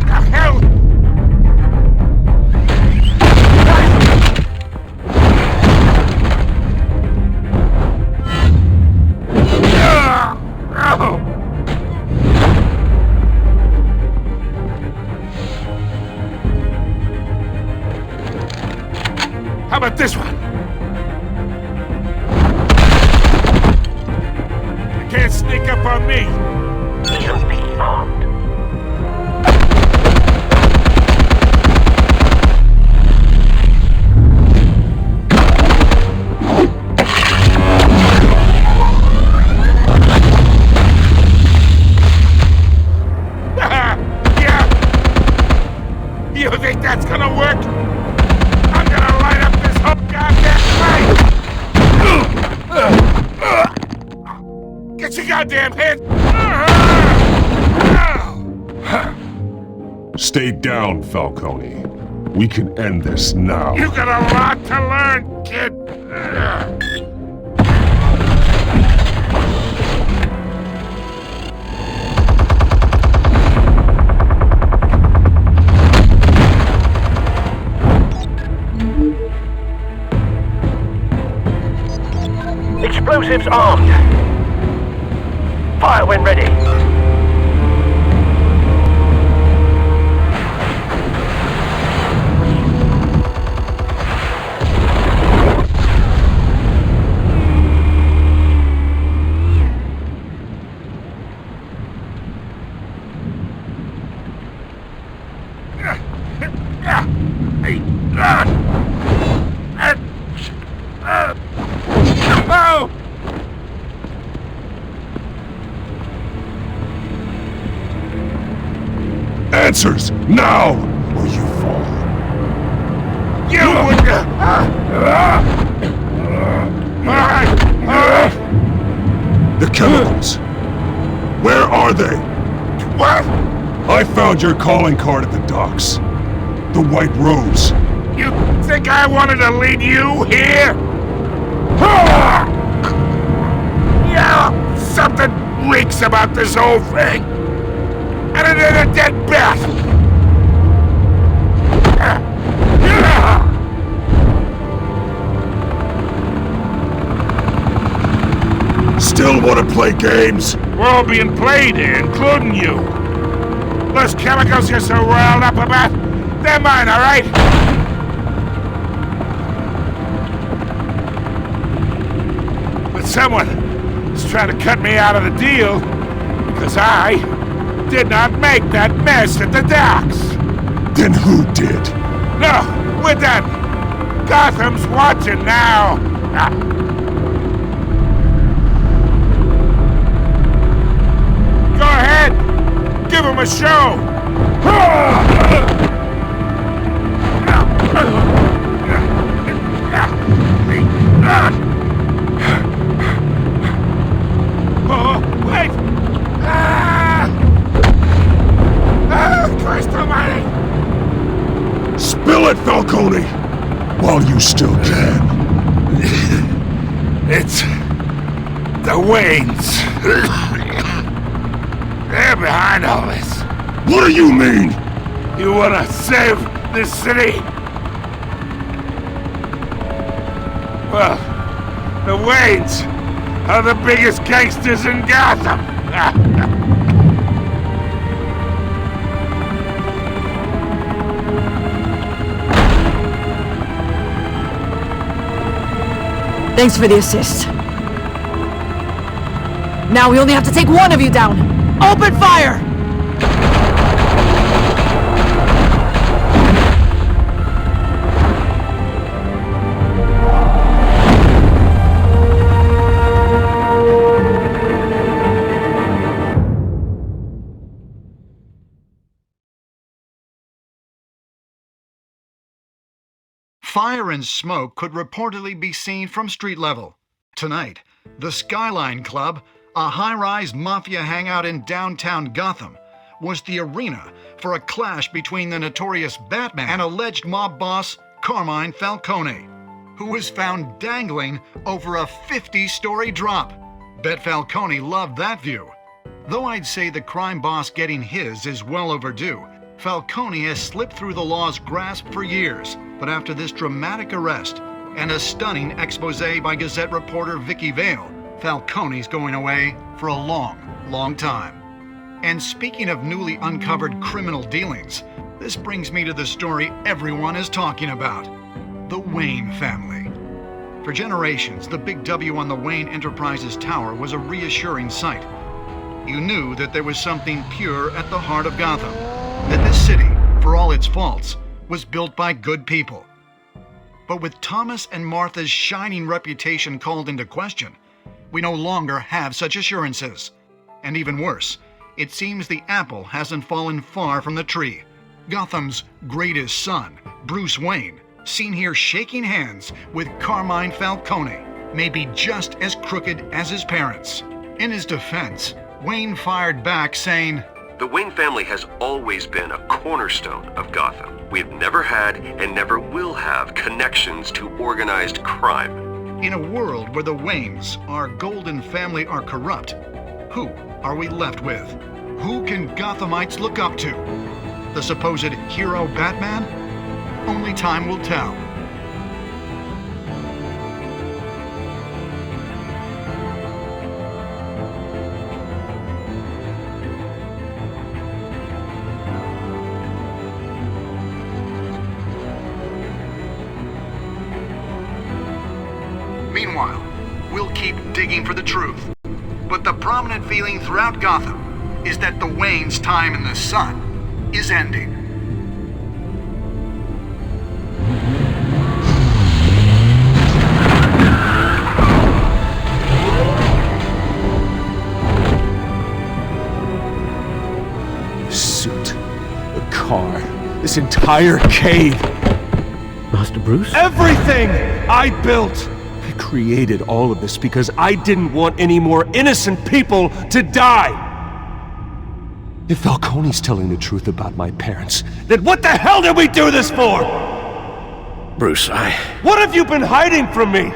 The hell? How about this one? You can't sneak up on me! Even be armed. Yeah! You think that's gonna work? I'm gonna light up this whole goddamn place! Get your goddamn hands! Stay down, Falcone. We can end this now. You got a lot to learn, kid! Explosives armed. Fire when ready. Oh! Answers, now, or you fall. You would... The chemicals. Where are they? What? I found your calling card at the docks. The White Rose. You think I wanted to lead you here? reeks about this whole thing. And it is a dead bat. Still want to play games? We're all being played here, including you. Those chemicals you're so riled up about, they're mine, all right? But someone is trying to cut me out of the deal because I did not make that mess at the docks. Then who did? No, we're done. Gotham's watching now. Go ahead. Give him a show. Oh, wait! Christ almighty! Spill it, Falcone! While you still can. It's the Waynes. They're behind all this. What do you mean? You wanna save this city? Well, the Waynes are the biggest gangsters in Gotham. Thanks for the assist. Now we only have to take one of you down. Open fire! Fire and smoke could reportedly be seen from street level. Tonight, the Skyline Club, a high-rise mafia hangout in downtown Gotham, was the arena for a clash between the notorious Batman and alleged mob boss Carmine Falcone, who was found dangling over a 50-story drop. Bet Falcone loved that view. Though I'd say the crime boss getting his is well overdue, Falcone has slipped through the law's grasp for years, but after this dramatic arrest and a stunning expose by Gazette reporter Vicky Vale, Falcone's going away for a long, long time. And speaking of newly uncovered criminal dealings, this brings me to the story everyone is talking about: the Wayne family. For generations, the big W on the Wayne Enterprises Tower was a reassuring sight. You knew that there was something pure at the heart of Gotham, that this city, for all its faults, was built by good people. But with Thomas and Martha's shining reputation called into question, we no longer have such assurances. And even worse, it seems the apple hasn't fallen far from the tree. Gotham's greatest son, Bruce Wayne, seen here shaking hands with Carmine Falcone, may be just as crooked as his parents. In his defense, Wayne fired back saying, "The Wayne family has always been a cornerstone of Gotham. We have never had and never will have connections to organized crime." In a world where the Waynes, our golden family, are corrupt, who are we left with? Who can Gothamites look up to? The supposed hero Batman? Only time will tell. Meanwhile, we'll keep digging for the truth. But the prominent feeling throughout Gotham is that the Waynes' time in the sun is ending. The suit, the car, this entire cave. Master Bruce? Everything I built! I created all of this because I didn't want any more innocent people to die! If Falcone's telling the truth about my parents, then what the hell did we do this for? Bruce, What have you been hiding from me?